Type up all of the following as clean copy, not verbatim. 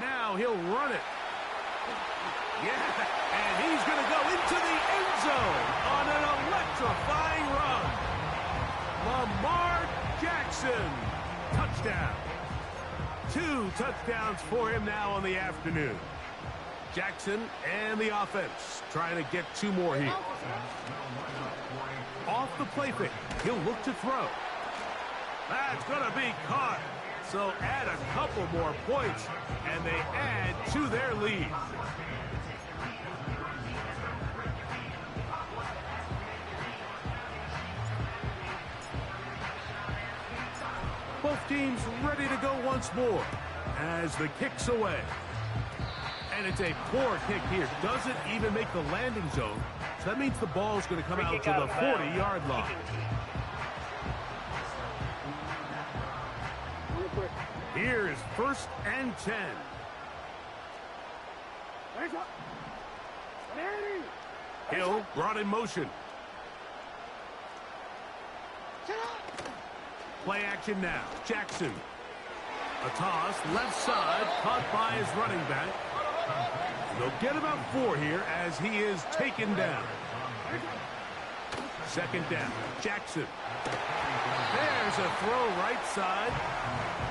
Now he'll run it. Yeah, and he's going to go into the end zone on an electrifying run. Lamar Jackson, touchdown. 2 touchdowns for him now on the afternoon. Jackson and the offense trying to get 2 more here. Off the play fake, he'll look to throw. That's going to be caught. So add a couple more points, and they add to their lead. Both teams ready to go once more as the kick's away. And it's a poor kick here. Doesn't even make the landing zone. So that means the ball's going to come out to the 40-yard line. Here's 1st and 10. Hill brought in motion. Play action now. Jackson. A toss, left side, caught by his running back. They'll get about 4 here as he is taken down. 2nd down. Jackson. There's a throw right side.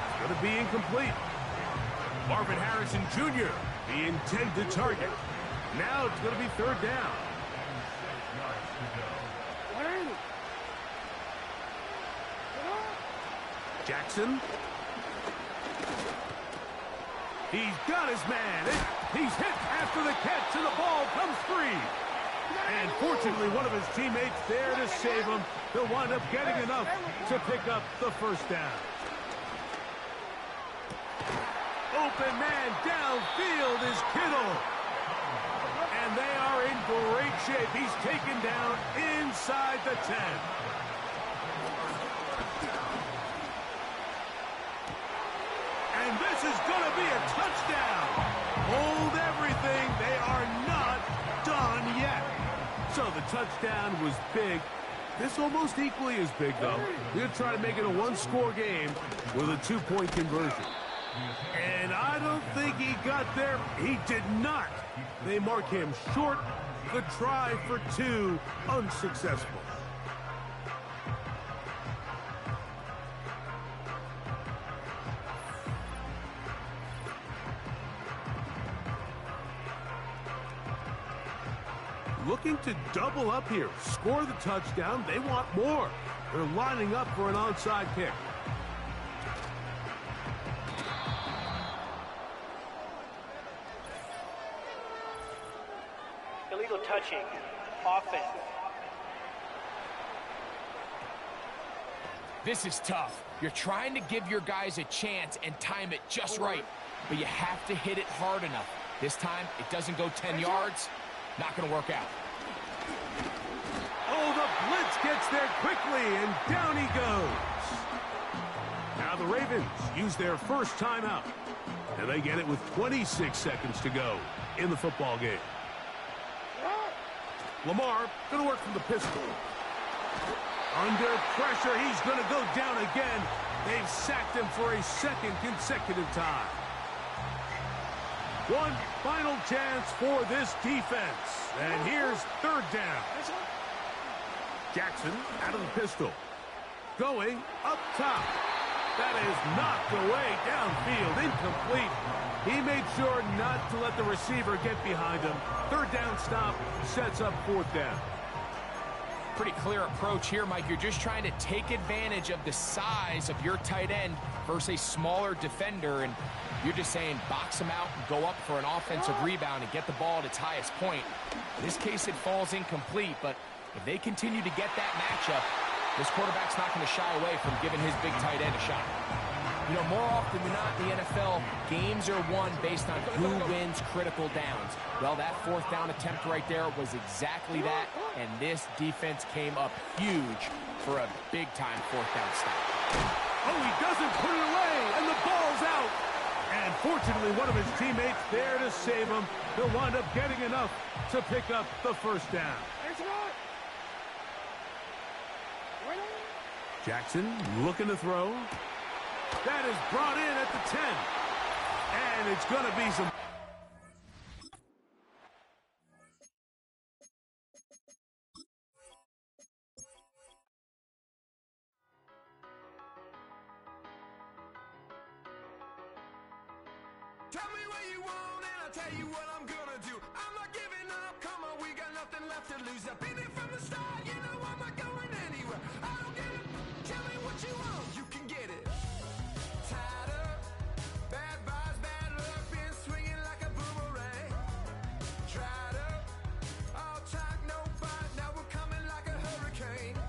It's going to be incomplete. Marvin Harrison Jr., the intended target. Now it's going to be 3rd down. Jackson. He's got his man. He's hit after the catch, and the ball comes free. And fortunately, one of his teammates there to save him. He'll wind up getting enough to pick up the 1st down. Open man downfield is Kittle. And they are in great shape. He's taken down inside the 10. And this is going to be a touchdown. Hold everything. They are not done yet. So the touchdown was big. This almost equally as big, though. He'll try to make it a 1-score game with a 2-point conversion. And I don't think he got there. He did not. They mark him short. The try for 2, unsuccessful. Looking to double up here, score the touchdown. They want more. They're lining up for an onside kick. Illegal touching. Offense. This is tough. You're trying to give your guys a chance and time it just right, but you have to hit it hard enough. This time, it doesn't go 10 yards. Not going to work out. Oh, the blitz gets there quickly, and down he goes. Now the Ravens use their 1st timeout, and they get it with 26 seconds to go in the football game. Lamar going to work from the pistol. Under pressure, he's going to go down again. They've sacked him for a 2nd consecutive time. One final chance for this defense. And here's 3rd down. Jackson out of the pistol. Going up top. That is knocked away downfield. Incomplete. He made sure not to let the receiver get behind him. 3rd down stop sets up 4th down. Pretty clear approach here, Mike. You're just trying to take advantage of the size of your tight end versus a smaller defender, and you're just saying box him out and go up for an offensive rebound and get the ball at its highest point. In this case, it falls incomplete, but if they continue to get that matchup, this quarterback's not going to shy away from giving his big tight end a shot. You know, more often than not in the NFL, games are won based on who wins critical downs. Well, that 4th down attempt right there was exactly that, and this defense came up huge for a big-time 4th down stop. Oh, he doesn't put it away, and the ball's out. And fortunately, one of his teammates there to save him. He'll wind up getting enough to pick up the 1st down. Jackson looking to throw. That is brought in at the 10. And And it's going to be some... Tell me what you want and I'll tell you what I'm gonna do. I'm not giving up, come on, we got nothing left to lose. I've been here from the start, you know I'm not going anywhere. I don't get it, tell me what you want, you can get it. Tied up, bad vibes, bad luck, been swinging like a boomerang. Tried up, all talk, no bite, now we're coming like a hurricane.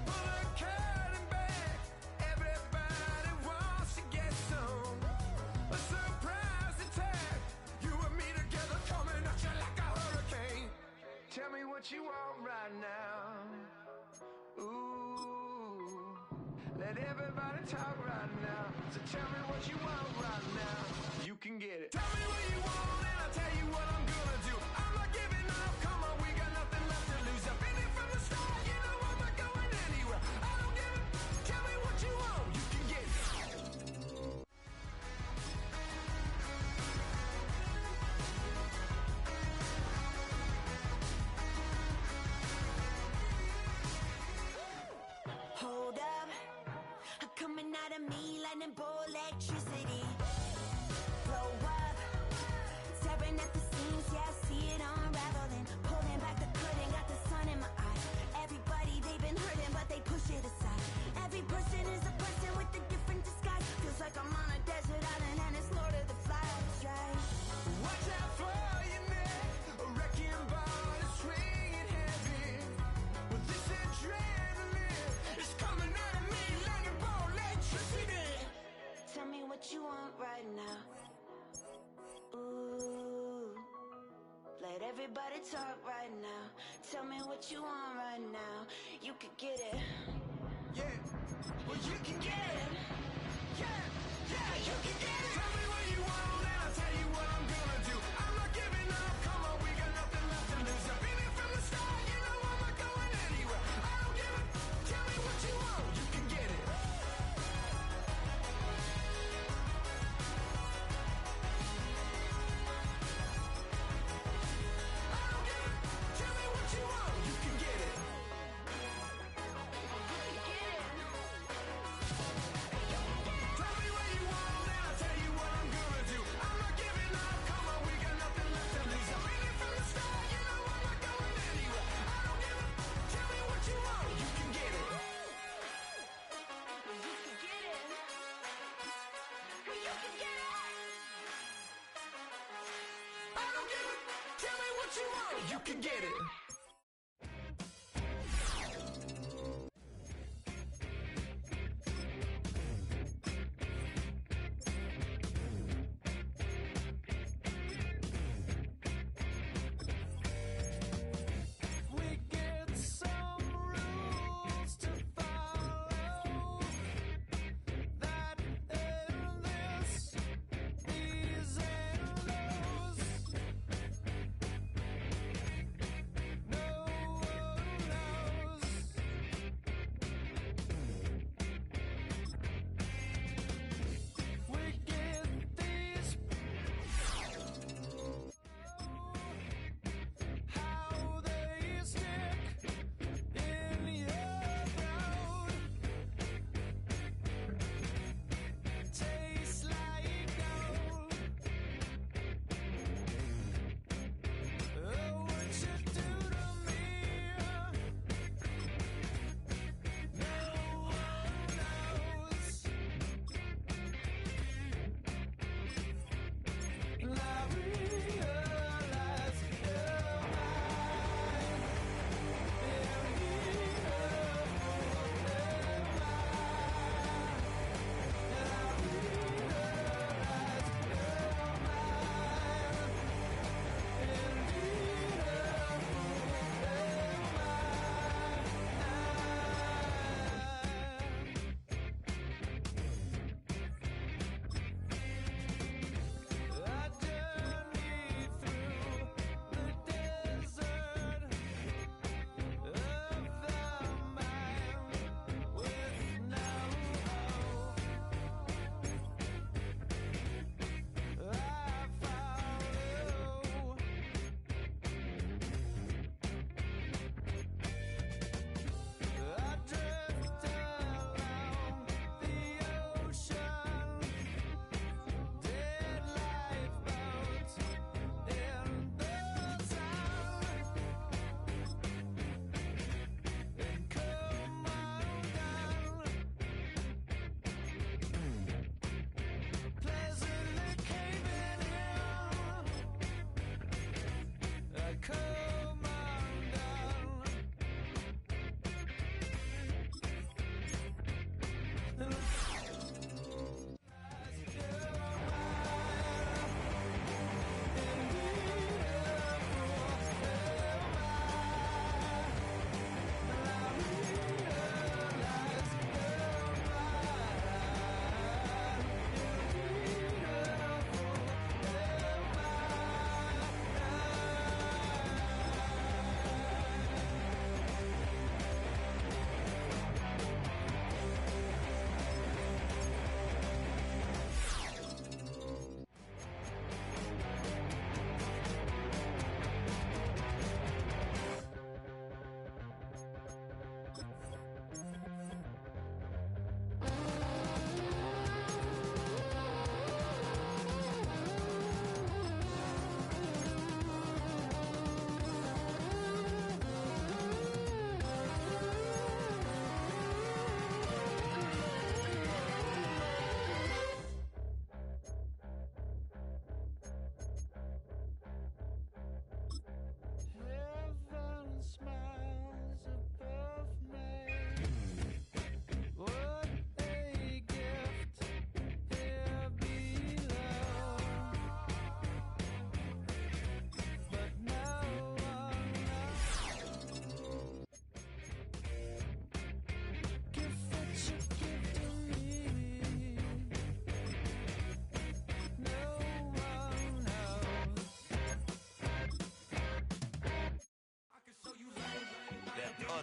Pull a curtain back, everybody wants to get some. A surprise attack, you and me together coming at you like a hurricane. Tell me what you want right now. Ooh, let everybody talk right now. So tell me what you want right now. You can get it. Tell me what you want and I'll tell you what I'm gonna do. I'm not giving up, come on, we got nothing left to lose. I've been here from the start, you know I'm not going anywhere. I don't give it, tell me what you want. You can get it. Hold up, coming out of me lightning bolt electricity. Blow up, tearing at the seams, yeah, I see it unraveling. Pulling back the curtain, got the sun in my eyes. Everybody, they've been hurting, but they push it aside. Every person is a person with a different disguise. Feels like I'm on a desert island and it's Lord of the Flies, right? Watch out for your neck, a wrecking ball is swinging heavy. With this adrenaline, it's coming out of me like a ball electricity. Tell me what you want right now. Ooh, let everybody talk right now. Tell me what you want right now. You could get it. Yeah, well you can get it. Yeah, yeah, you can get it. Tell me what you want and I'll tell you what I'm gonna do. I'm not giving up, come on, we got nothing left to lose. I've been here from the start, you know I'm not going anywhere. I don't give it, tell me what you want, you can get it. I don't give it, tell me what you want, you can get it. Tell me what you want and I'll tell you what I'm gonna do. I'm not giving up, come on, we got nothing left to lose. I've been here from the start, you know I'm not going anywhere. I don't give it, tell me what you want, you can get it. You could get it. You could get it. I don't give it, tell me what you want, you can get it. We get some rules to follow. That and this, these and those.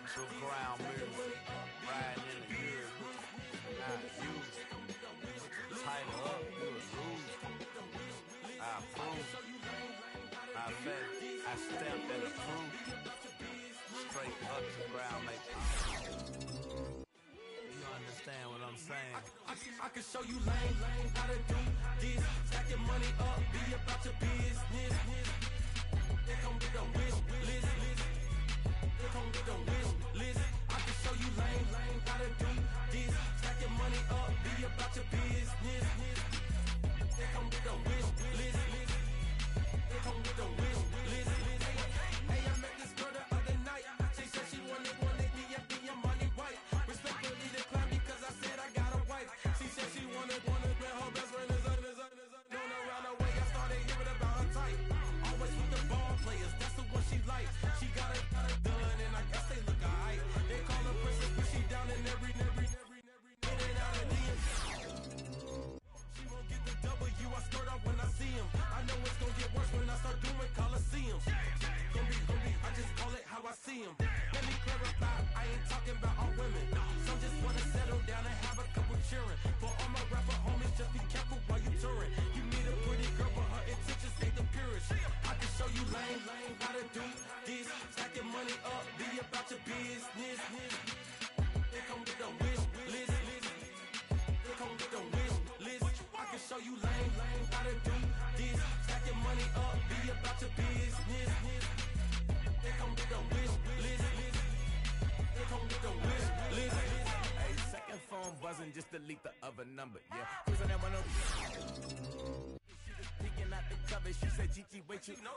Some ground music, riding in the good. Not you. Tighten up, you a lose. I approve. I bet I stamped and approved. Straight up the ground, make you understand what I'm saying? I can show you lame how to do this. Stack your money up, be about your business. They come with a wish list. They come with a wish list. I can show you lame how to do this. Stack your money up, be about your business. They come with a wish list. They come with a wish list. Hey, I met this girl the other night. She said she wanted me and be a money white. Respectfully declined because I said I got a wife. She said she wanted when her best friend is known around the way. I started hearing about her type. Always with the ball players, that's the one she likes. She got it done, and I guess they look alright. They call her princess, but she down in every in and out of the. She won't get the W. I skirt off when I see him. I know it's gonna get worse when I start doing Coliseums. Gonna be, I just call it how I see him. Let me clarify, I ain't talking about all women. Some just wanna settle down and have a couple cheering. For all my rapper homies, just be careful while you touring. You meet a pretty girl, but her intentions ain't the purest. I can show you lame how to do this. Stack your money up, be about your business. They come with a wish list. They come with a wish list. I can show you lame how to do this. Stack your money up, be about your business. They come with a wish list. They come with a wish list. Hey, second phone buzzing, just delete the other number, yeah. Cruising that one up. Peeking out the cover, she said, Gigi, wait, you know.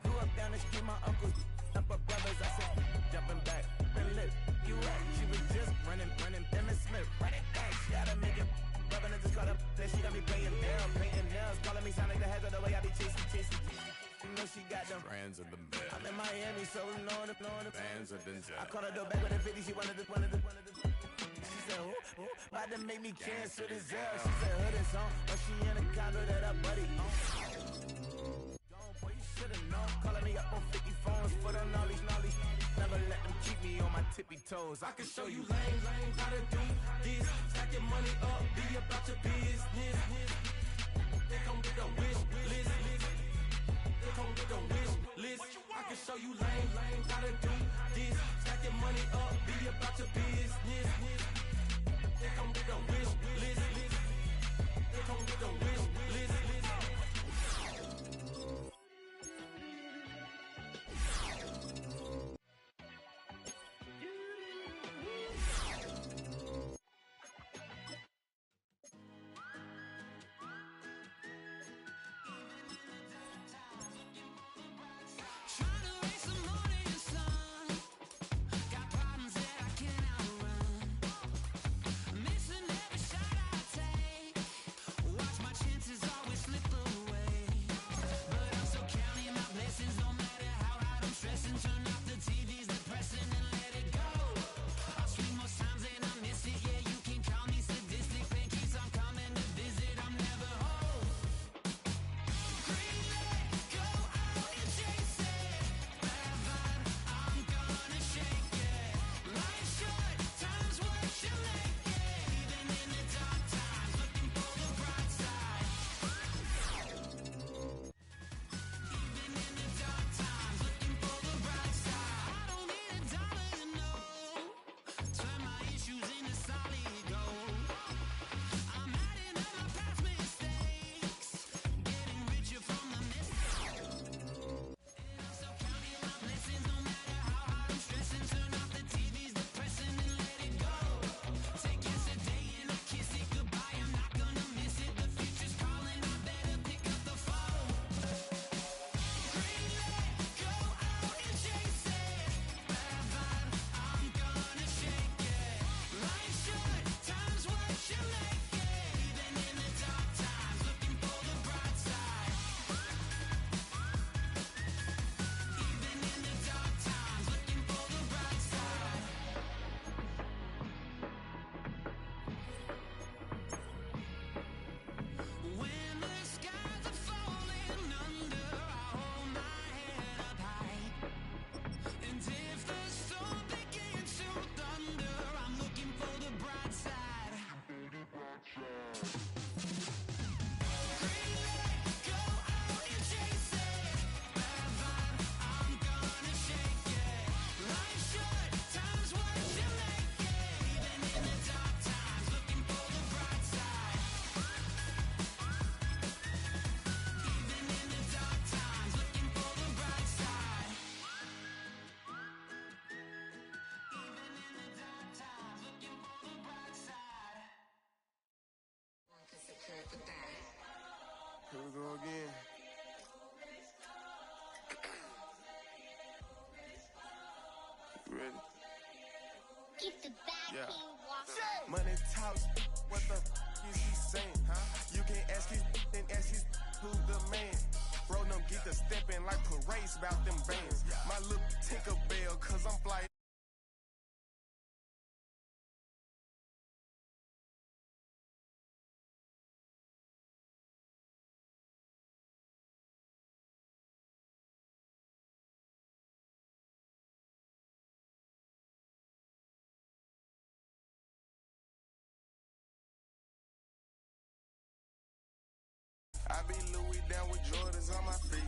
Grew up down the street, my uncles, up her brothers. I said, jumping back, been lit. You right, she was just running, Emmett Smith. Running back, she gotta make it. Rubbing it, just caught up, then she got me playing down, painting nails. Calling me sound like the heads of the way I be chasing. You know she got them brands of the bed. I'm in Miami, so knowing the bands of the jet. I caught her door back with a 50, she wanted the. She said, oh, about to make me cancel this L. She said, hood is on, but she in a condo that her buddy on. Boy, you should've known. Calling me up on 50 phones, foot on all these. Never let them keep me on my tippy toes. I can show you lame how to do this. Stack your money up, be about your business. They come with a wish list. They come with a wish list. I can show you lame how to do this. Stack your money up, be about your business. They come with a wish list. They come with a wish list. Missing every shot I take. Watch Here we go again. You ready? Keep the back walking. Money talks, what the is he saying? You can ask his and ask his who's the man. Bro, them get the stepping like parades about them bands. My little Tinker Bell, cause I'm fly. I be Louis down with Jordans on my feet.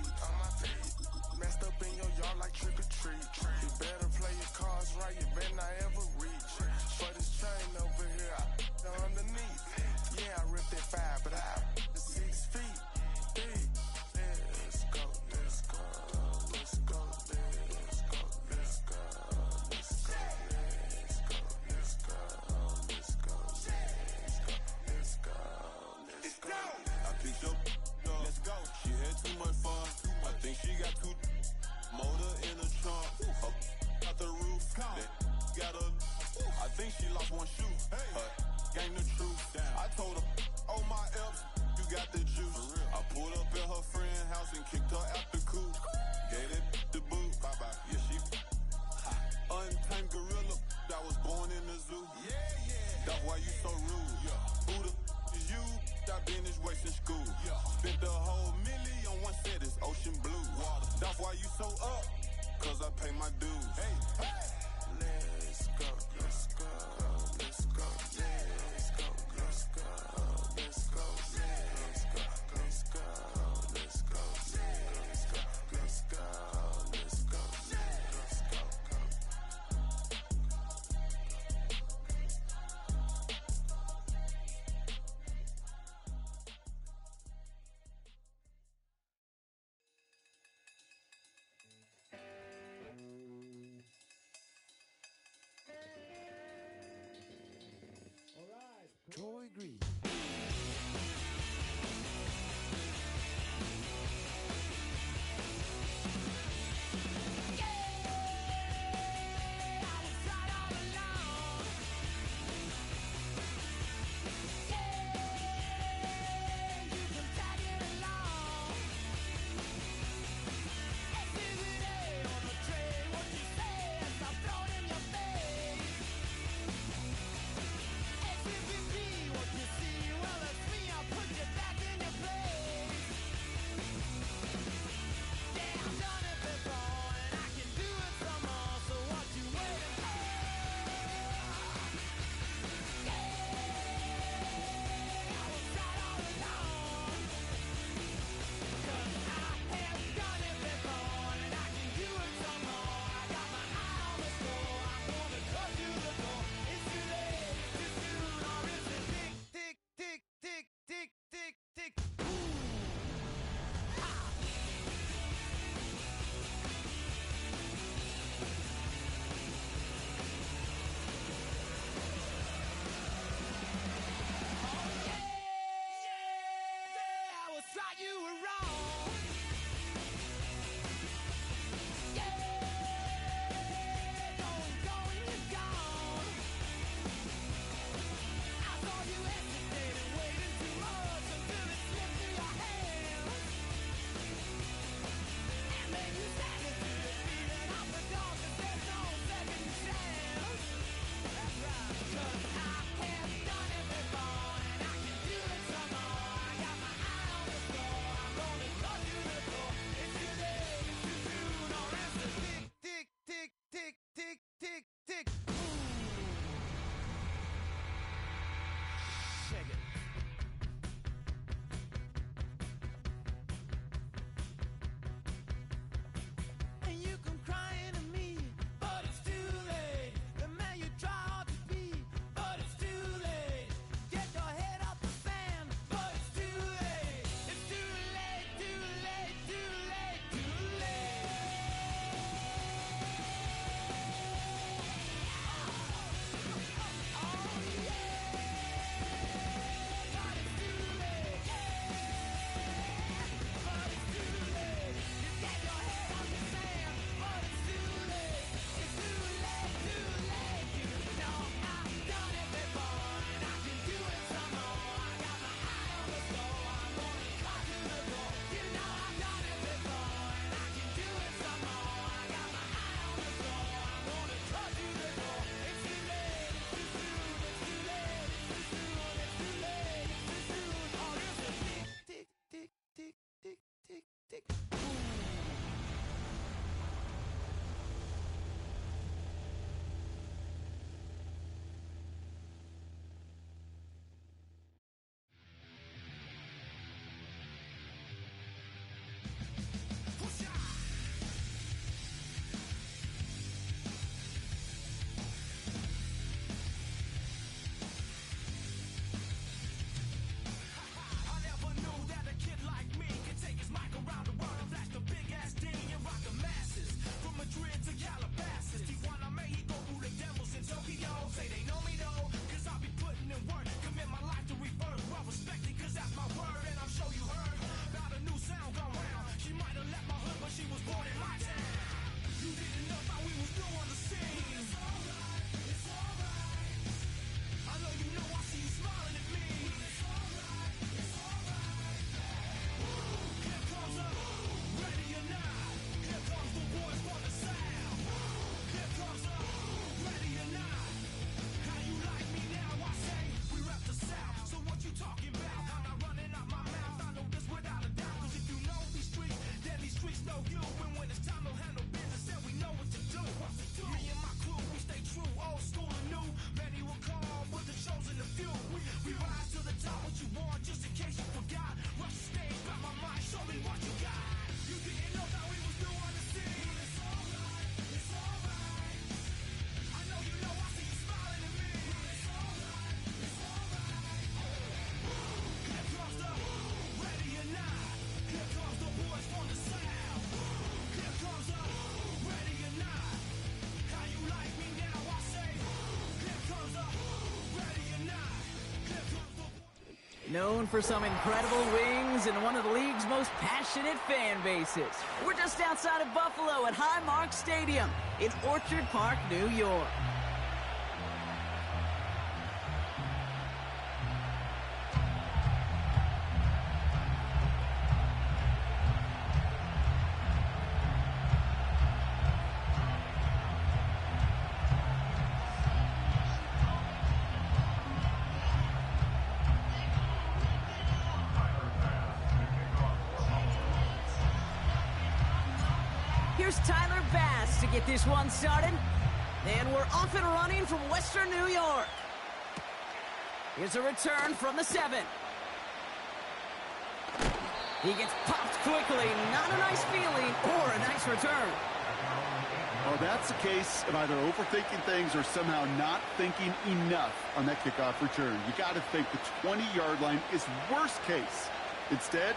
Messed up in your yard like trick or treat. You better play your cards right, you better not ever reach. For this chain over here, I underneath. Yeah, I ripped that 5, but I the 6 feet. Deep. Let's go, let's go, let's go, let's go, let's go, let's go, let's go, let's go, let's go, let's go, let's go. I picked up, let's go. She had too much fun. I think she got too motor in the trunk. Up out the roof. Got a. I think she lost one shoe. Gang the truth. I told her, oh my F's, you got the juice. I pulled up at her friend's house and kicked her out the coop. Gave it the boot. Bye bye. Yeah, she untamed gorilla. I was born in the zoo. That's why you so rude. Who the is you? I finished wasting school. Spent the whole million on one set, it's ocean blue. That's why you so up, cause I pay my dues. Let's go, let's go, let's go, let's go, let's go, let's go, let's go, let's go, let's go, let's go, let's go, let's go, let's go, Troy Green. known for some incredible wings and one of the league's most passionate fan bases. We're just outside of Buffalo at Highmark Stadium in Orchard Park, New York. Here's Tyler Bass to get this one started. And we're off and running from Western New York. Here's a return from the 7. He gets popped quickly. Not a nice feeling or a nice return. Well, that's the case of either overthinking things or somehow not thinking enough on that kickoff return. You got to think the 20-yard line is worst case. Instead,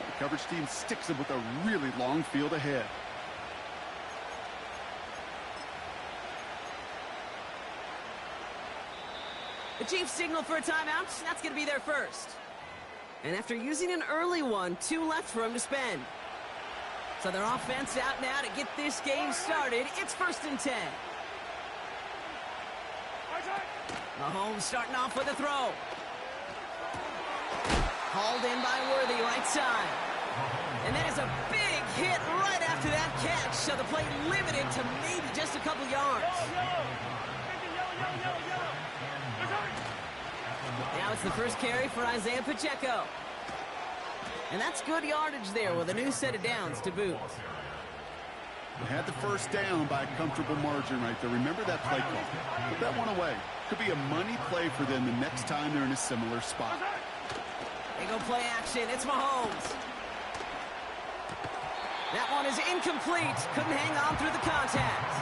the coverage team sticks him with a really long field ahead. The Chiefs signal for a timeout. That's going to be their first. And after using an early one, 2 left for him to spend. So their offense out now to get this game started. It's 1st and 10. Mahomes starting off with a throw. Hauled in by Worthy, right side. And that is a big hit right after that catch. So the play limited to maybe just a couple yards. Now it's the first carry for Isaiah Pacheco. And that's good yardage there with a new set of downs to boot. They had the first down by a comfortable margin right there. Remember that play call. Put that one away. Could be a money play for them the next time they're in a similar spot. They go play action. It's Mahomes. That one is incomplete. Couldn't hang on through the contact.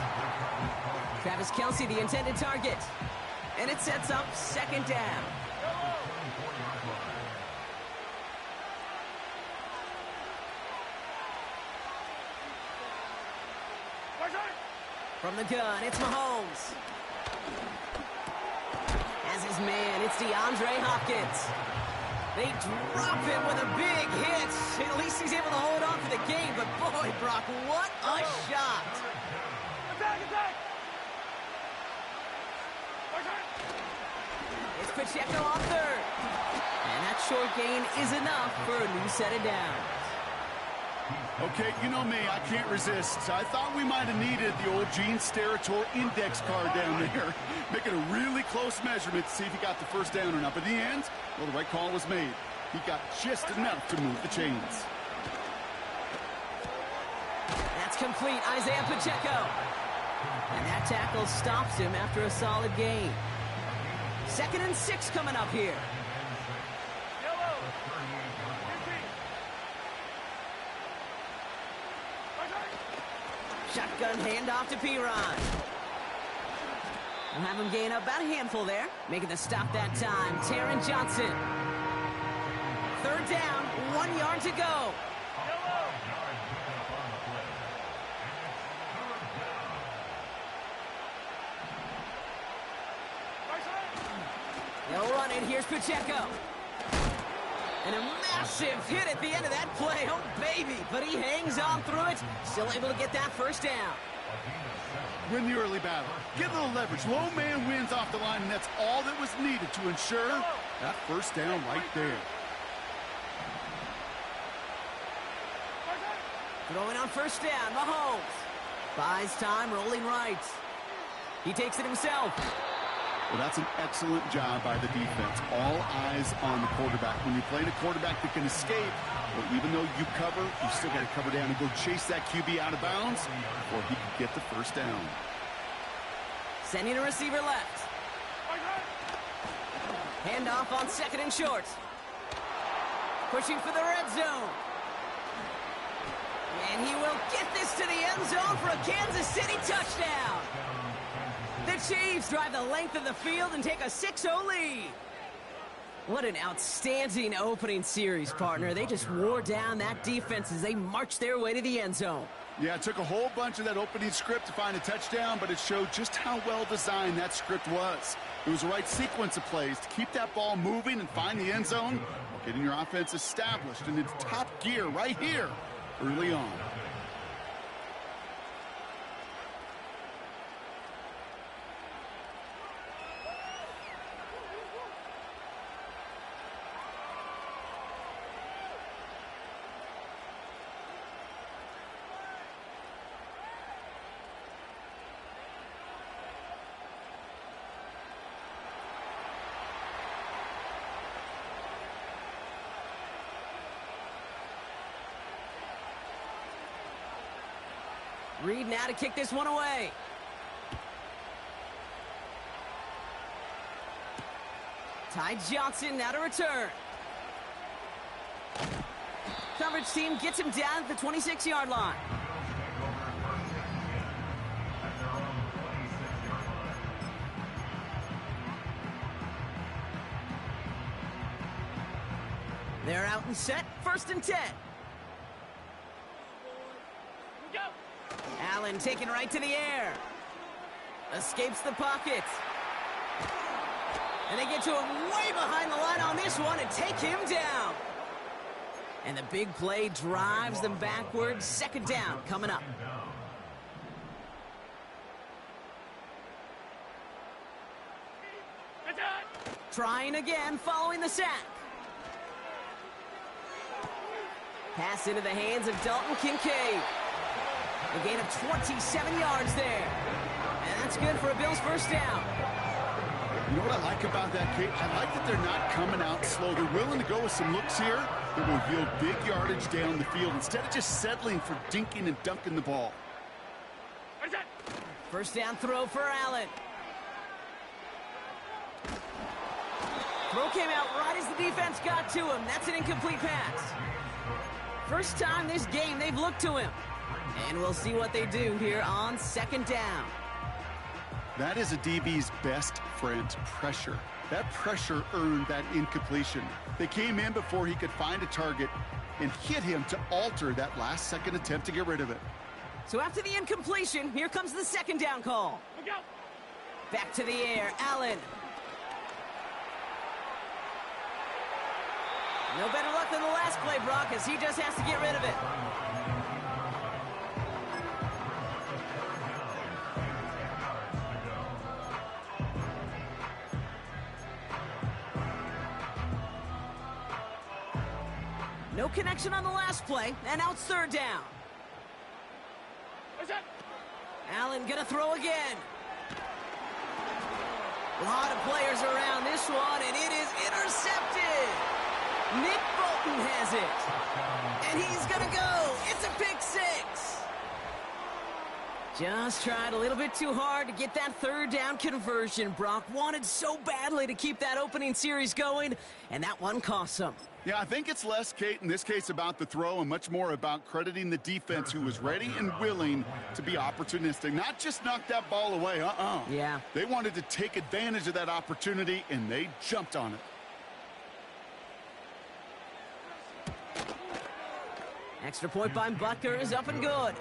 Travis Kelce, the intended target. And it sets up 2nd down. From the gun, it's Mahomes. As his man, it's DeAndre Hopkins. They drop him with a big hit. At least he's able to hold on for the game. But boy, Brock, what a shot. It's Pacheco on 3rd. And that short gain is enough for a new set of downs. Okay, you know me, I can't resist. I thought we might have needed the old Gene Steratore index card down there. Making a really close measurement to see if he got the first down or not. But in the end, well, the right call was made. He got just enough to move the chains. That's complete, Isaiah Pacheco. And that tackle stops him after a solid gain. 2nd and 6 coming up here. Shotgun handoff to Piron. We'll have him gain up about a handful there. Making the stop that time, Taron Johnson. 3rd down, 1 yard to go. They'll run it. Here's Pacheco. And a massive hit at the end of that play. Oh, baby. But he hangs on through it. Still able to get that first down. Win the early battle. Get a little leverage. Low man wins off the line, and that's all that was needed to ensure that first down right there. Throwing on 1st down, Mahomes. Buys time, rolling right. He takes it himself. Well, that's an excellent job by the defense. All eyes on the quarterback. When you're playing a quarterback that can escape, well, even though you cover, you still got to cover down and go chase that QB out of bounds before he can get the first down. Sending a receiver left. Handoff on 2nd and short. Pushing for the red zone. And he will get this to the end zone for a Kansas City touchdown. The Chiefs drive the length of the field and take a 6-0 lead. What an outstanding opening series, partner. They just wore down that defense as they marched their way to the end zone. Yeah, it took a whole bunch of that opening script to find a touchdown, but it showed just how well designed that script was. It was the right sequence of plays to keep that ball moving and find the end zone while getting your offense established in its top gear right here early on. Reed now to kick this one away. Ty Johnson now to return. Coverage team gets him down at the 26-yard line. They're out and set, 1st and 10. Allen taken right to the air. Escapes the pocket. And they get to him way behind the line on this one and take him down. And the big play drives them backwards. 2nd down coming up. Trying again following the sack. Pass into the hands of Dalton Kincaid. A gain of 27 yards there. And that's good for a Bills 1st down. You know what I like about that, Kate? I like that they're not coming out slow. They're willing to go with some looks here that will yield big yardage down the field instead of just settling for dinking and dunking the ball. 1st down throw for Allen. Throw came out right as the defense got to him. That's an incomplete pass. First time this game they've looked to him. And we'll see what they do here on 2nd down. That is a DB's best friend, pressure. That pressure earned that incompletion. They came in before he could find a target and hit him to alter that last-second attempt to get rid of it. So after the incompletion, here comes the 2nd down call. Back to the air, Allen. No better luck than the last play, Brock, as he just has to get rid of it. No connection on the last play, and now it's 3rd down. Allen gonna throw again. A lot of players around this one, and it is intercepted. Nick Bolton has it. And he's gonna go. It's a pick 6. Just tried a little bit too hard to get that 3rd down conversion. Brock wanted so badly to keep that opening series going, and that one cost him. Yeah, I think it's less, Kate, in this case about the throw and much more about crediting the defense who was ready and willing to be opportunistic. Not just knock that ball away, Yeah. They wanted to take advantage of that opportunity, and they jumped on it. Extra point by Butker is up and good.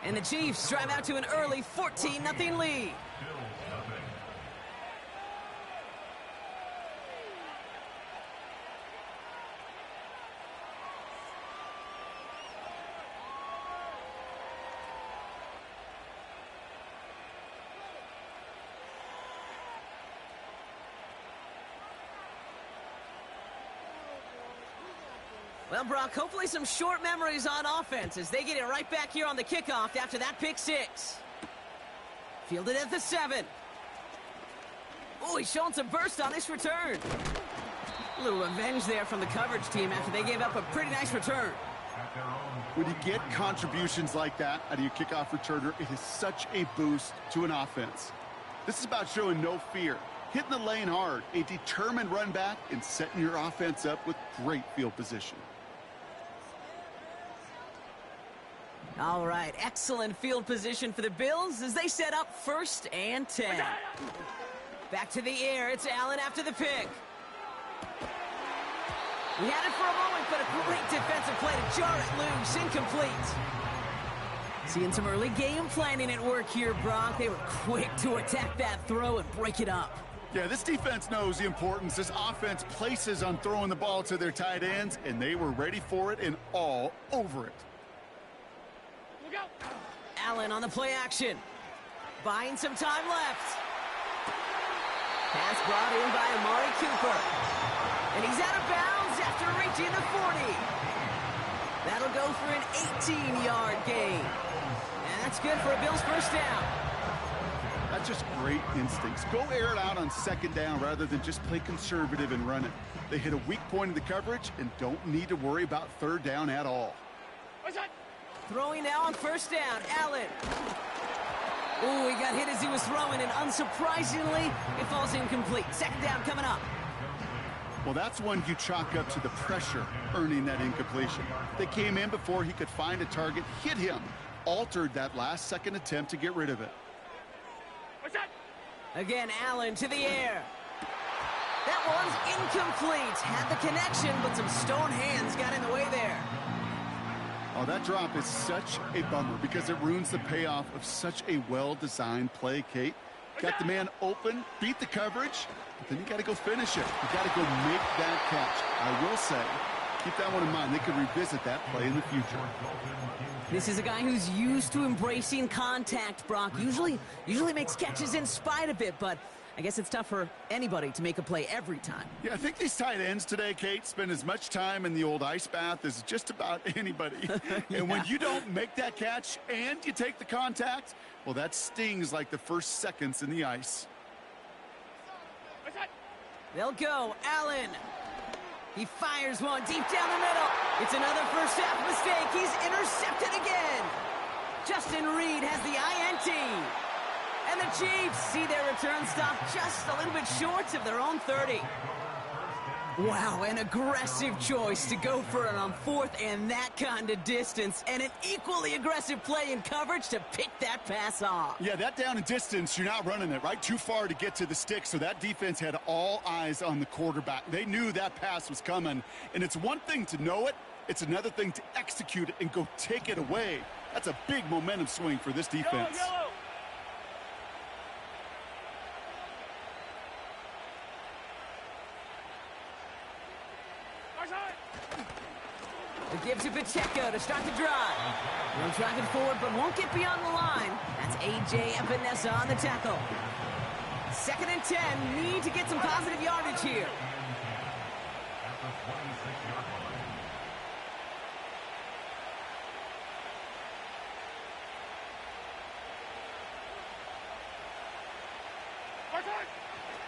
And the Chiefs drive out to an early 14-0 lead. Well, Brock, hopefully some short memories on offense as they get it right back here on the kickoff after that pick 6. Fielded at the 7. Oh, he's showing some burst on this return. A little revenge there from the coverage team after they gave up a pretty nice return. When you get contributions like that out of your kickoff returner, it is such a boost to an offense. This is about showing no fear, hitting the lane hard, a determined run back, and setting your offense up with great field position. All right, excellent field position for the Bills as they set up 1st and 10. Back to the air, it's Allen after the pick. We had it for a moment, but a great defensive play to jar it loose. Incomplete. Seeing some early game planning at work here, Brock. They were quick to attack that throw and break it up. Yeah, this defense knows the importance this offense places on throwing the ball to their tight ends, and they were ready for it and all over it. Look out. Allen on the play action. Buying some time left. Pass brought in by Amari Cooper. And he's out of bounds after reaching the 40. That'll go for an 18-yard gain. And that's good for a Bills first down. That's just great instincts. Go air it out on second down rather than just play conservative and run it. They hit a weak point in the coverage and don't need to worry about third down at all. Throwing now on first down, Allen. Ooh, he got hit as he was throwing, and unsurprisingly, it falls incomplete. Second down coming up. Well, that's one you chalk up to the pressure earning that incompletion. They came in before he could find a target, hit him, altered that last-second attempt to get rid of it. Again, Allen to the air. That one's incomplete. Had the connection, but some stone hands got in the way there. Oh, that drop is such a bummer because it ruins the payoff of such a well-designed play, Kate. Got the man open, beat the coverage, but then you got to go finish it. You got to go make that catch. I will say, keep that one in mind. They could revisit that play in the future. This is a guy who's used to embracing contact, Brock. Usually makes catches in spite of it, but I guess it's tough for anybody to make a play every time. Yeah, I think these tight ends today, Kate, spend as much time in the old ice bath as just about anybody. Yeah. And when you don't make that catch and you take the contact, well, that stings like the first seconds in the ice. They'll go. Allen. He fires one deep down the middle. It's another first half mistake. He's intercepted again. Justin Reed has the INT. And the Chiefs see their return stop just a little bit short of their own 30. Wow, an aggressive choice to go for it on fourth and that kind of distance. And an equally aggressive play in coverage to pick that pass off. Yeah, that down and distance, you're not running it, right? Too far to get to the stick, so that defense had all eyes on the quarterback. They knew that pass was coming. And it's one thing to know it. It's another thing to execute it and go take it away. That's a big momentum swing for this defense. Yellow. It gives to Pacheco to start the drive. No driving forward, but won't get beyond the line. That's A.J. Epinesa on the tackle. 2nd and 10. Need to get some positive yardage here.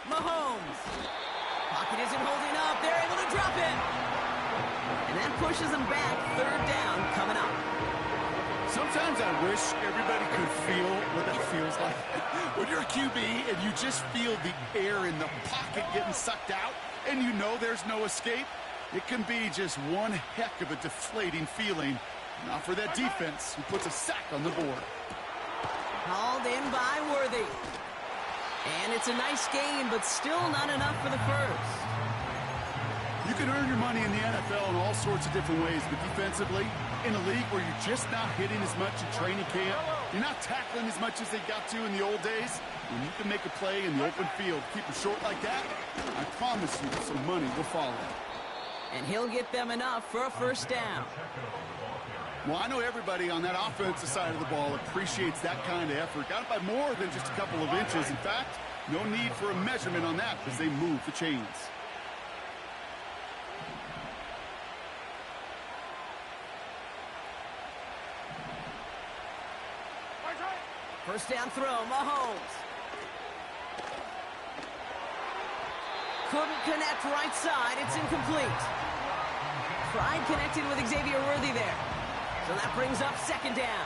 Mahomes. Pocket isn't holding up. They're able to drop it. And that pushes them back. 3rd down coming up. Sometimes I wish everybody could feel what that feels like. When you're a QB and you just feel the air in the pocket getting sucked out and you know there's no escape, it can be just one heck of a deflating feeling. Not for that defense who puts a sack on the board. Hauled in by Worthy. And it's a nice gain, but still not enough for the first. You can earn your money in the NFL in all sorts of different ways, but defensively, in a league where you're just not hitting as much in training camp, you're not tackling as much as they got to in the old days, when you can make a play in the open field, keep it short like that, I promise you some money will follow. And he'll get them enough for a first down. Well, I know everybody on that offensive side of the ball appreciates that kind of effort. Got it by more than just a couple of inches. In fact, no need for a measurement on that as they move the chains. First down throw, Mahomes. Couldn't connect right side. It's incomplete. Tried connecting with Xavier Worthy there. So that brings up 2nd down.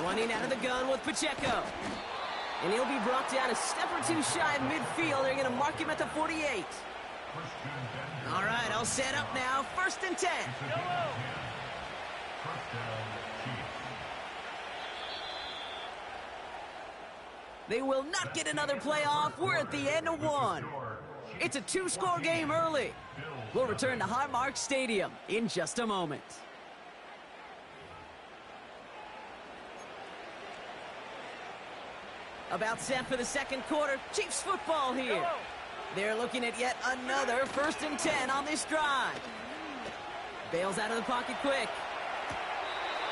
Running out of the gun with Pacheco. And he'll be brought down a step or two shy of midfield. They're going to mark him at the 48. All right, I'll set up now. 1st and 10. They will not get another playoff. We're at the end of one. It's a two-score game early. We'll return to Highmark Stadium in just a moment. About set for the second quarter. Chiefs football here. They're looking at yet another 1st and 10 on this drive. Bails out of the pocket quick.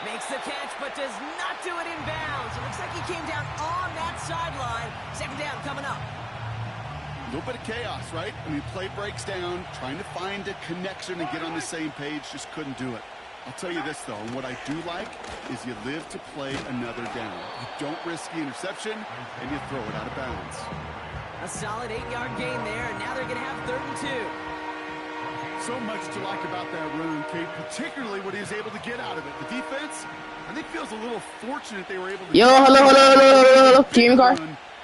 Makes the catch, but does not do it in bounds. It looks like he came down on that sideline. Second down coming up. A little bit of chaos, right? I mean, play breaks down, trying to find a connection and get on the same page, just couldn't do it. I'll tell you this, though, and what I do like is you live to play another down. You don't risk the interception, and you throw it out of bounds. A solid 8-yard gain there, and now they're going to have 3rd and 2. So much to like about that run, Kate, particularly what he was able to get out of it. The defense, I think, feels a little fortunate they were able to... Hello. Can you hear me, Car?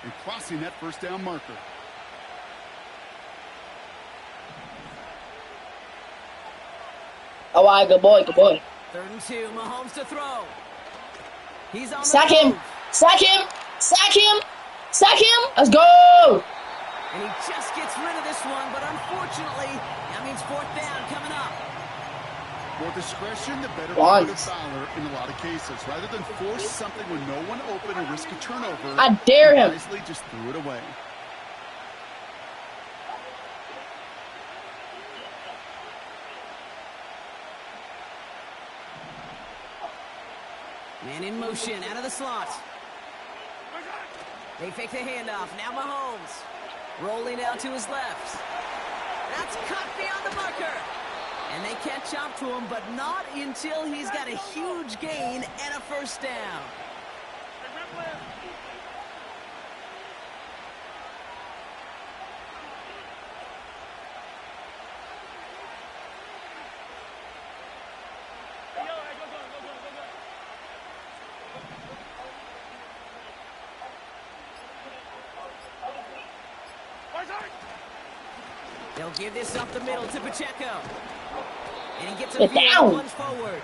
And crossing that 1st down marker. All right, good boy. 3rd and 2, Mahomes to throw. He's on Sack the him. move. Sack him. Let's go. And he just gets rid of this one, but unfortunately, that means 4th down coming up. More discretion, the better part of Fowler in a lot of cases. Rather than force something when no one open and risk a turnover, I dare him. Wisely just threw it away. Man in motion, out of the slot. They fake the handoff. Now Mahomes. Rolling out to his left. That's cut beyond the marker. And they catch up to him, but not until he's got a huge gain and a 1st down. They'll give this up the middle to Pacheco. And he gets a plunge forward.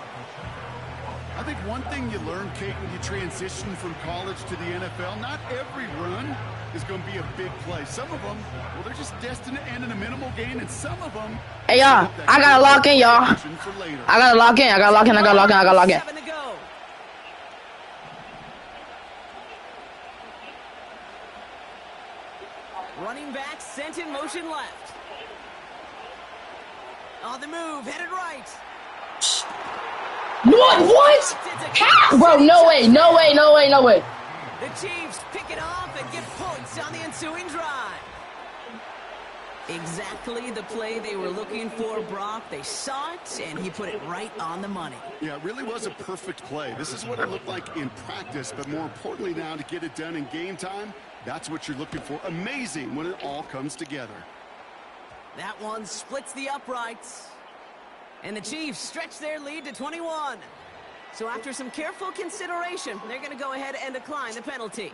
I think one thing you learn, Kate, when you transition from college to the NFL, not every run is going to be a big play. Some of them, well, they're just destined to end in a minimal gain, and some of them... Hey, y'all, I got to lock in, y'all. I got to lock in. 7 to go. Running back sent in motion left. On the move, headed right. What? How? Bro, no way. The Chiefs pick it off and get points on the ensuing drive. Exactly the play they were looking for, Brock. They saw it, and he put it right on the money. Yeah, it really was a perfect play. This is what it looked like in practice, but more importantly now, to get it done in game time, that's what you're looking for. Amazing when it all comes together. That one splits the uprights. And the Chiefs stretch their lead to 21. So after some careful consideration, they're going to go ahead and decline the penalty.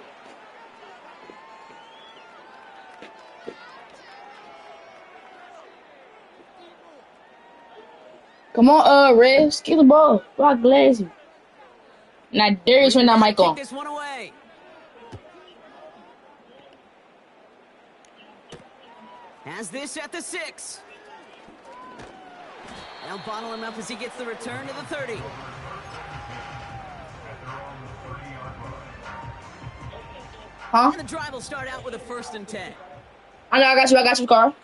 Come on, Rez. Get the ball. Rock Glazy. Now, Darius turn that mic on. Take this one away. Has this at the 6. They'll bottle him up as he gets the return to the 30. Huh? And the drive will start out with a 1st and 10. I got you, Carl.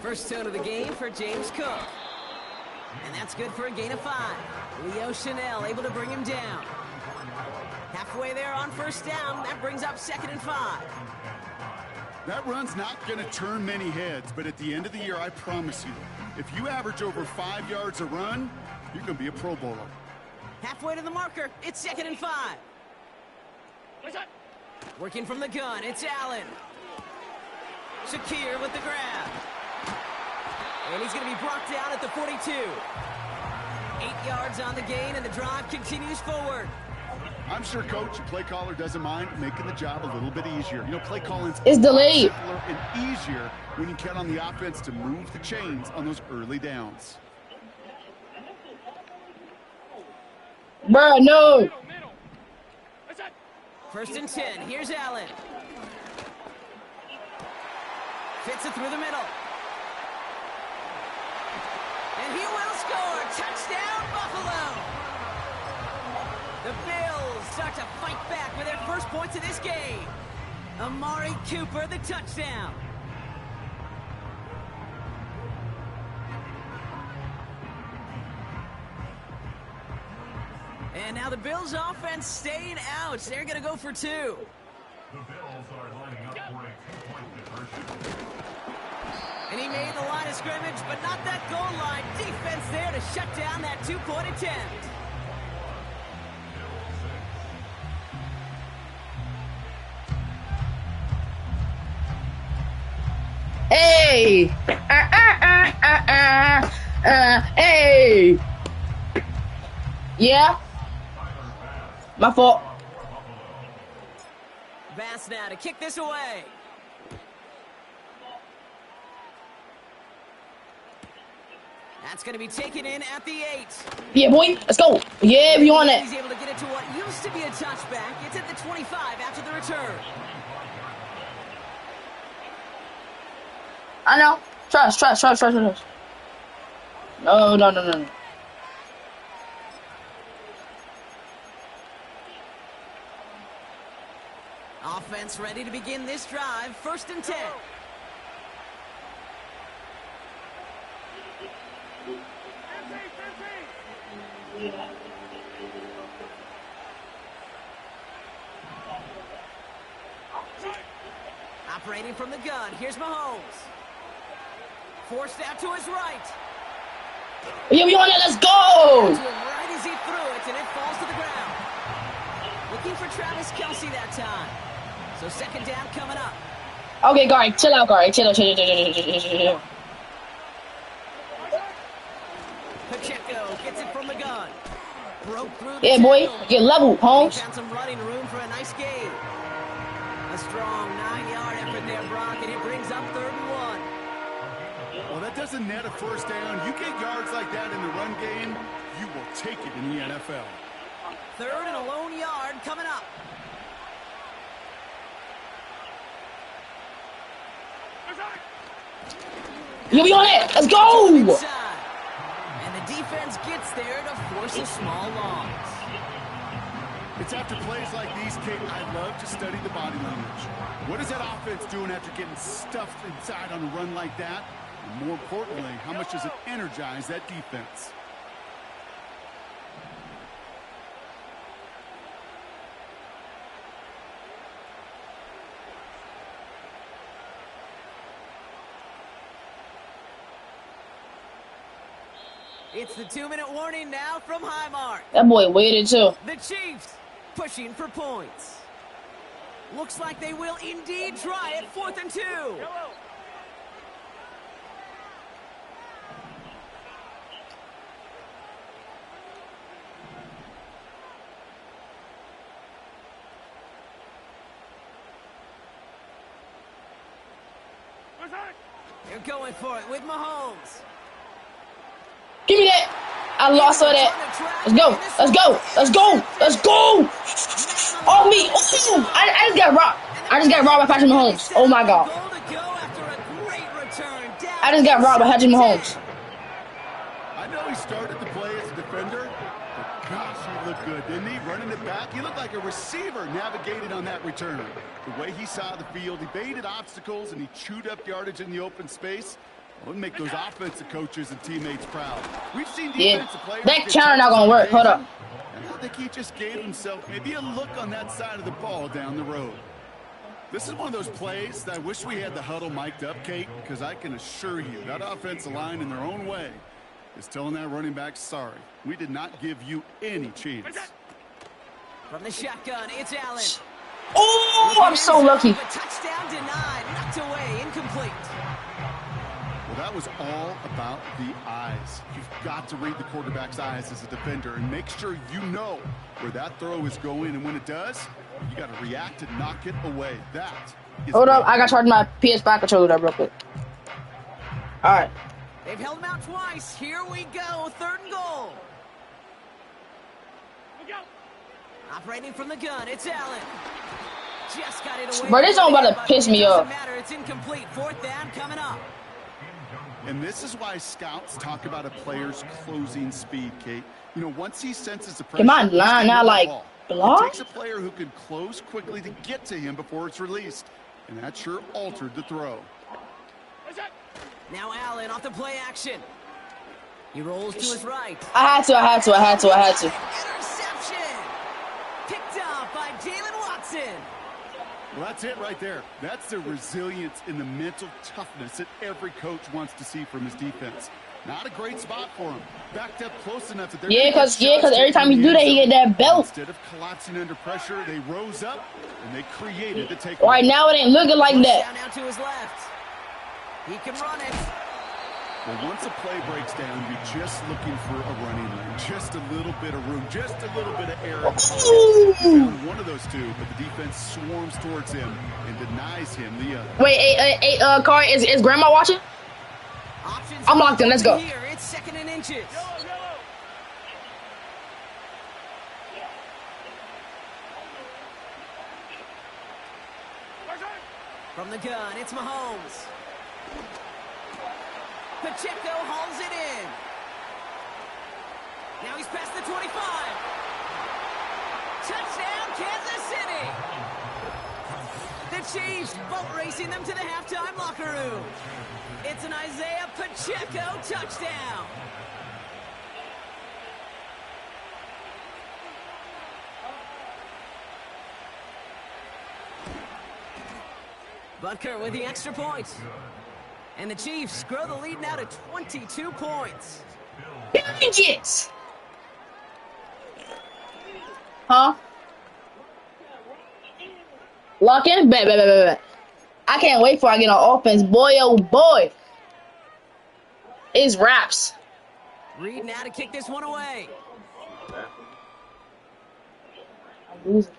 First tone of the game for James Cook. And that's good for a gain of 5. Leo Chanel able to bring him down. Halfway there on 1st down. That brings up 2nd and 5. That run's not going to turn many heads, but at the end of the year, I promise you, if you average over 5 yards a run, you're going to be a Pro Bowler. Halfway to the marker. It's 2nd and 5. Working from the gun. It's Allen. Shakir with the grab. And he's going to be brought down at the 42. 8 yards on the gain, and the drive continues forward. I'm sure Coach, the play caller, doesn't mind making the job a little bit easier. You know, play calling's It's delayed. simpler and easier when you count on the offense to move the chains on those early downs. Bro, no. First and 10. Here's Allen. Fits it through the middle. And he will score. Touchdown, Buffalo. The Bills start to fight back with their first points of this game. Amari Cooper, the touchdown. And now the Bills offense staying out. They're going to go for 2. The Bills are lining up for a 2-point conversion. And he made the line of scrimmage, but not that goal line. Defense there to shut down that 2-point attempt. Hey! Hey! Yeah? My fault. Bass now to kick this away. That's going to be taken in at the 8. Yeah, boy. Let's go. Yeah, we on that. He's able to get it to what used to be a touchback. It's at the 25 after the return. I know. Trust. No. Offense ready to begin this drive. First and 10. Operating from the gun. Here's Mahomes. Forced out to his right. Yeah, we on that. Let's go. To him right as he threw it, and it falls to the ground. Looking for Travis Kelce that time. So second down coming up. Okay, Gary, chill out, Gary. Chill. Pacheco gets it from the gun. Broke through the Yeah, boy. tackle. Get level, Holmes. He found some running room for a nice gain. A strong 9-yard effort there, Brock, and it brings up 3rd and 1. Well, that doesn't net a first down. You get yards like that in the run game, you will take it in the NFL. 3rd and a lone yard coming up. Yeah, we on it. Let's go. Inside. And the defense gets there to force a small loss. It's after plays like these, Kate, I love to study the body language. What is that offense doing after getting stuffed inside on a run like that? And more importantly, how much does it energize that defense? It's the 2-minute warning now from Highmark. That boy waited too. The Chiefs pushing for points. Looks like they will indeed try it. 4th and 2. They're going for it with Mahomes. Give me that. I lost all that. Let's go. Oh, me. Ooh, I just got robbed. I just got robbed by Patrick Mahomes. Oh, my God. I just got robbed by Patrick Mahomes. I know he started the play as a defender, but gosh, he looked good, didn't he? Running it back, he looked like a receiver navigated on that return. The way he saw the field, he baited obstacles, and he chewed up yardage in the open space. Well, make those offensive coaches and teammates proud. We've seen defensive players. That counter not gonna work. Hold up. And I think he just gave himself maybe a look on that side of the ball down the road. This is one of those plays that I wish we had the huddle mic'd up, Kate, because I can assure you that offensive line in their own way is telling that running back, sorry, we did not give you any chance. From the shotgun, it's Allen. Oh, I'm so lucky. Touchdown denied, knocked away, incomplete. Well, that was all about the eyes. You've got to read the quarterback's eyes as a defender and make sure you know where that throw is going. And when it does, you got to react and knock it away. That is Hold up. I got to charge my PS5 controller up real quick. All right. They've held him out twice. Here we go. 3rd and goal. Operating from the gun, it's Allen. Just got it away. Bro, this song about to piss me off. Doesn't matter. It's incomplete. Fourth down coming up. And this is why scouts talk about a player's closing speed, Kate. You know, once he senses the pressure, Can my line not like it block? takes a player who can close quickly to get to him before it's released. And that sure altered the throw. Now Allen off the play action. He rolls to his right. I had to. Interception. Picked off by Jalen Watson. Well, that's it right there. That's the resilience and the mental toughness that every coach wants to see from his defense. Not a great spot for him. Backed up close enough that they're because every time you do that, he get that belt. Instead of collapsing under pressure, they rose up and they created the takeaway. Right now, it ain't looking like that. Down out to his left. He can run it. Well, once a play breaks down, you're just looking for a running lane. Just a little bit of room, just a little bit of air. Found one of those two, but the defense swarms towards him and denies him the other. Wait, Carl, is Grandma watching? Options I'm locked in. Let's go. Here. It's second and inches. From the gun, it's Mahomes. Pacheco hauls it in. Now he's past the 25. Touchdown, Kansas City. The Chiefs boat racing them to the halftime locker room. It's an Isaiah Pacheco touchdown. Butker with the extra point. And the Chiefs grow the lead now to 22 points. Yes. Huh? Lock in? Bet. I can't wait for I get on offense. Boy, oh boy. It's raps. Reed now to kick this one away. I'm losing.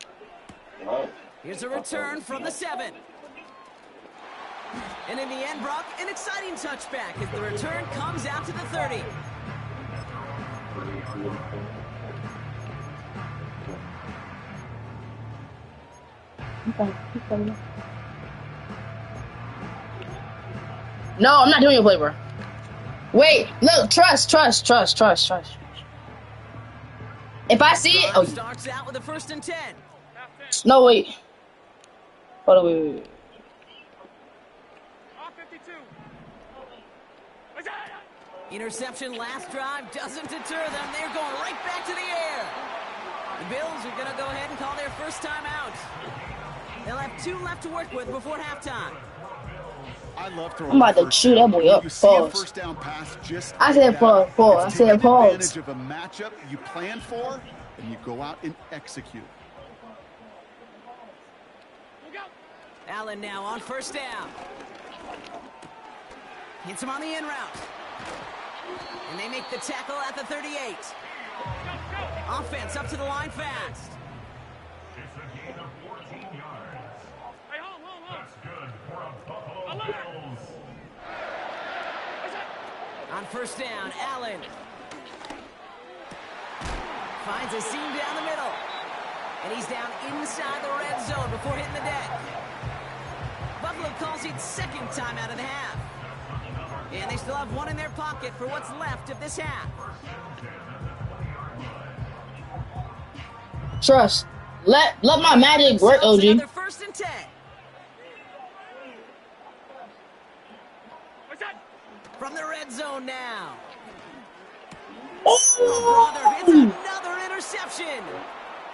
Here's a return from the 7. And in the end, Brock, an exciting touchback as the return comes out to the 30. No, I'm not doing your play, bro. Wait, look, trust. If I see it, oh, Starts out with a 1st and 10. no, wait. Hold on, wait. Interception last drive doesn't deter them. They're going right back to the air. The Bills are going to go ahead and call their first time out. They'll have 2 left to work with before halftime. I love throwing. I'm about to chew that boy up. Pause. First down pass, just I said pause. I said pause. advantage of a matchup you plan for, and you go out and execute. Allen now on 1st down. Hits him on the in route. And they make the tackle at the 38. Offense up to the line fast. It's a gain of 14 yards. That's good for a Buffalo Bills. On 1st down, Allen finds a seam down the middle. And he's down inside the red zone before hitting the deck. Buffalo calls it 2nd time out of the half. And they still have 1 in their pocket for what's left of this half. Trust. Let my magic work, OG. Another 1st and 10. From the red zone now. Oh, brother, it's another interception.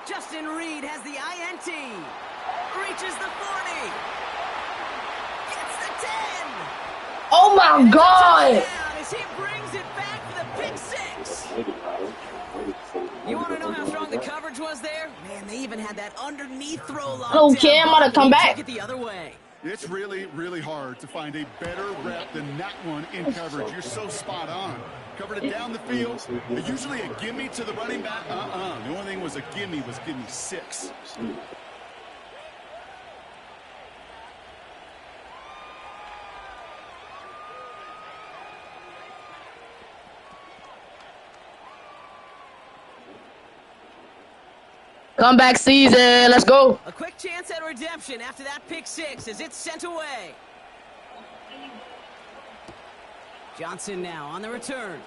Justin Reed has the INT. Reaches the 40. Gets the 10. Oh my God! As he brings it back for the pick 6. You want to know how strong the coverage was there? Man, they even had that underneath throw locked down. Okay, I'm gonna come back. Took it the other way. It's really, really hard to find a better rep than that one in coverage. You're so spot on. Covered it down the field. Usually a gimme to the running back. The only thing was a gimme 6. Comeback season. Let's go. A quick chance at redemption after that pick six as it's sent away. Johnson now on the return.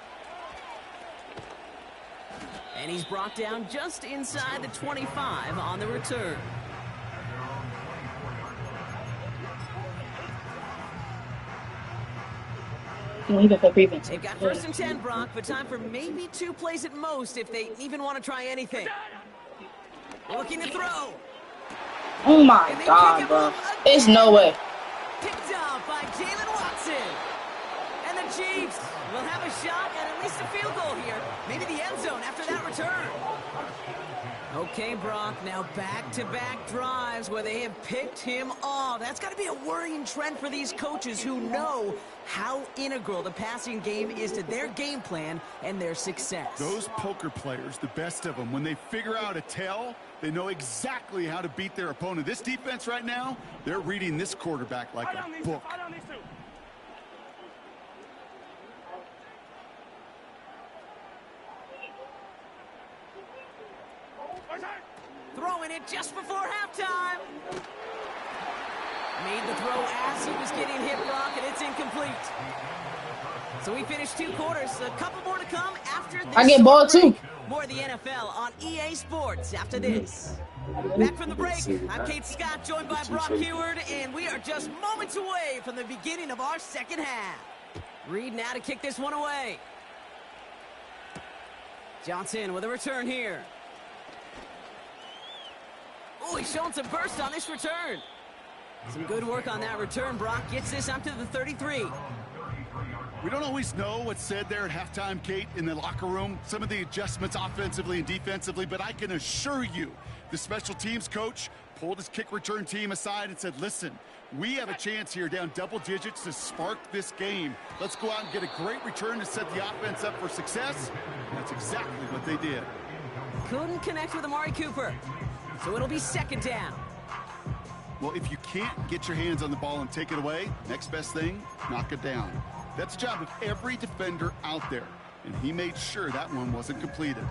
And he's brought down just inside the 25 on the return. They've got 1st and 10, Brock, but time for maybe 2 plays at most if they even want to try anything. Looking to throw. Oh my God, bro. There's no way. Picked up by Jalen Watson. And the Chiefs will have a shot at least a field goal here. Maybe the end zone after that return. Okay, Brock, now back-to-back drives where they have picked him off. That's got to be a worrying trend for these coaches who know how integral the passing game is to their game plan and their success. Those poker players, the best of them, when they figure out a tell, they know exactly how to beat their opponent. This defense right now, they're reading this quarterback like a book. Throwing it just before halftime. Made the throw as he was getting hit, Brock, and it's incomplete. So we finished 2 quarters. A couple more to come after this. I get ball too. More of the NFL on EA Sports after this. Back from the break, I'm Kate Scott, joined by Brock Heward, and we are just moments away from the beginning of our second half. Reed now to kick this one away. Johnson with a return here. Oh, he's showing some burst on this return. Some good work on that return. Brock gets this up to the 33. We don't always know what's said there at halftime, Kate, in the locker room. Some of the adjustments offensively and defensively, but I can assure you the special teams coach pulled his kick return team aside and said, listen, we have a chance here down double digits to spark this game. Let's go out and get a great return to set the offense up for success. And that's exactly what they did. Couldn't connect with Amari Cooper. So it'll be second down. Well, if you can't get your hands on the ball and take it away, next best thing, knock it down. That's the job of every defender out there, and he made sure that one wasn't completed.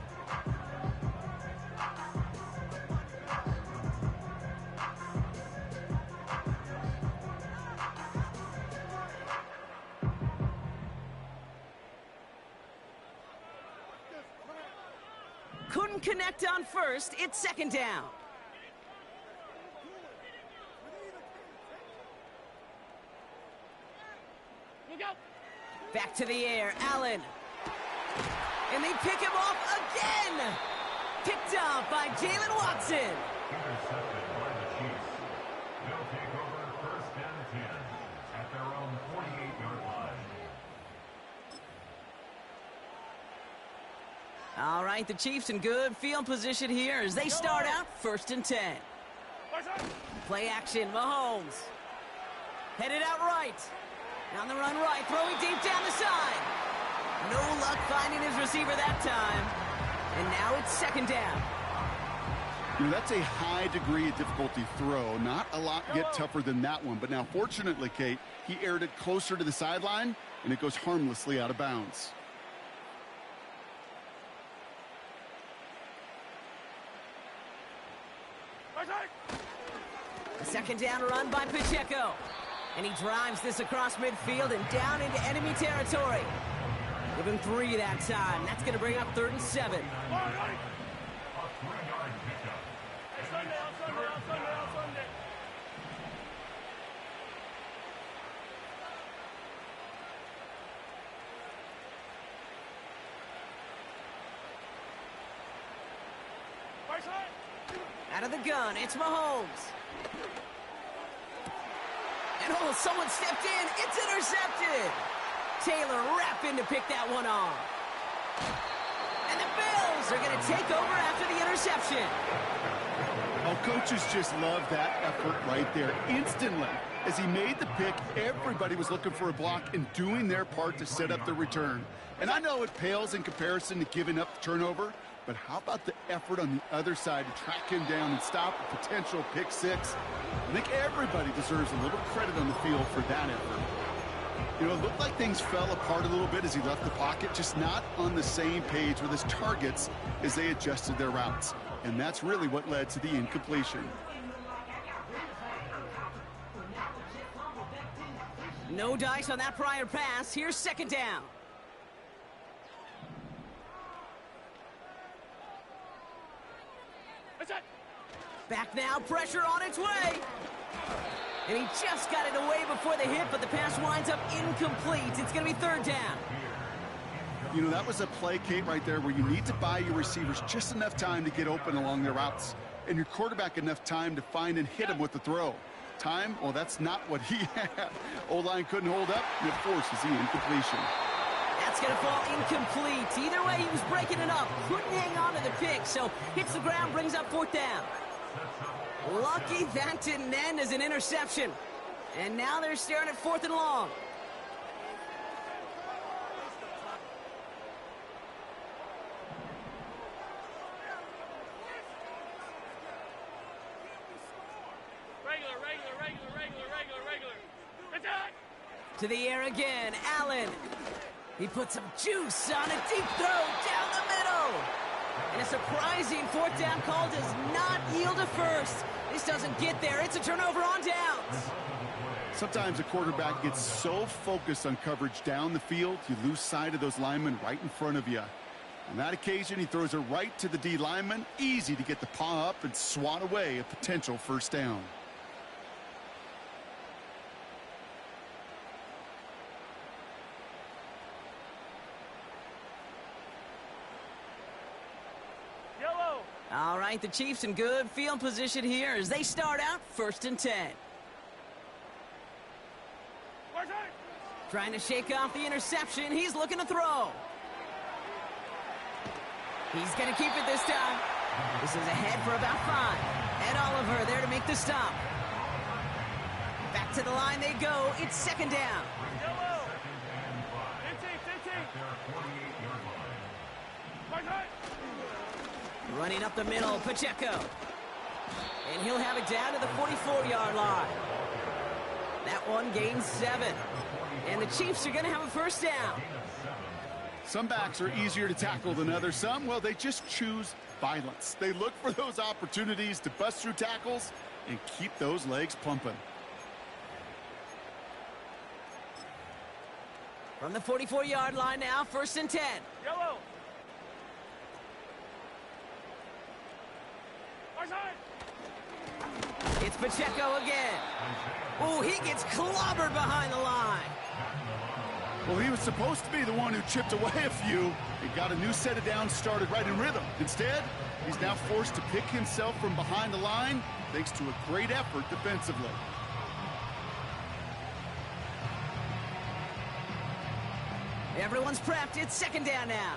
Couldn't connect on first. It's second down. Back to the air, Allen. And they pick him off again. Picked up by Jalen Watson. Intercepted by the Chiefs. They'll take over 1st and 10 at their own 48-yard line. All right, the Chiefs in good field position here as they start out 1st and 10. Play action, Mahomes. Headed out right. On the run right, throwing deep down the side. No luck finding his receiver that time. And now it's second down. You know, that's a high degree of difficulty throw. Not a lot get tougher than that one. But now, fortunately, Kate, he aired it closer to the sideline, and it goes harmlessly out of bounds. A second down run by Pacheco. And he drives this across midfield and down into enemy territory. Give him 3 that time. That's going to bring up 3rd and 7. A 3-yard pickup. Out of the gun, it's Mahomes. And oh, someone stepped in. It's intercepted. Taylor rapping to pick that one off. And the Bills are going to take over after the interception. Oh, coaches just love that effort right there. Instantly, as he made the pick, everybody was looking for a block and doing their part to set up the return. And I know it pales in comparison to giving up the turnover, but how about the effort on the other side to track him down and stop a potential pick six? I think everybody deserves a little credit on the field for that effort. You know, it looked like things fell apart a little bit as he left the pocket, just not on the same page with his targets as they adjusted their routes. and that's really what led to the incompletion. No dice on that prior pass. Here's second down. Back now, pressure on its way. And he just got it away before the hit, but the pass winds up incomplete. It's going to be third down. You know, that was a play, Kate, right there where you need to buy your receivers just enough time to get open along their routes, and your quarterback enough time to find and hit him with the throw. Time, well, that's not what he had. O-line couldn't hold up, and it forces the incompletion. That's going to fall incomplete. Either way, he was breaking it up. Couldn't hang on to the pick, so hits the ground, brings up fourth down. Lucky that didn't end as an interception. And now they're staring at fourth and long. To the air again, Allen. He puts some juice on a deep throw down the middle. And a surprising fourth down call does not yield a first. This doesn't get there. It's a turnover on downs. Sometimes a quarterback gets so focused on coverage down the field, you lose sight of those linemen right in front of you. On that occasion, he throws it right to the D lineman. Easy to get the paw up and swat away a potential first down. All right, the Chiefs in good field position here as they start out 1st and 10. Trying to shake off the interception. He's looking to throw. He's going to keep it this time. This is ahead for about 5. Ed Oliver there to make the stop. Back to the line they go. It's second down. Running up the middle, Pacheco. And he'll have it down to the 44-yard line. That one gains 7. And the Chiefs are going to have a first down. Some backs are easier to tackle than others. Some, well, they just choose violence. They look for those opportunities to bust through tackles and keep those legs pumping. From the 44-yard line now, 1st and 10. Yellow. It's Pacheco again. Oh, he gets clobbered behind the line. Well, he was supposed to be the one who chipped away a few and got a new set of downs started right in rhythm. Instead, he's now forced to pick himself from behind the line thanks to a great effort defensively. Everyone's prepped. It's second down now.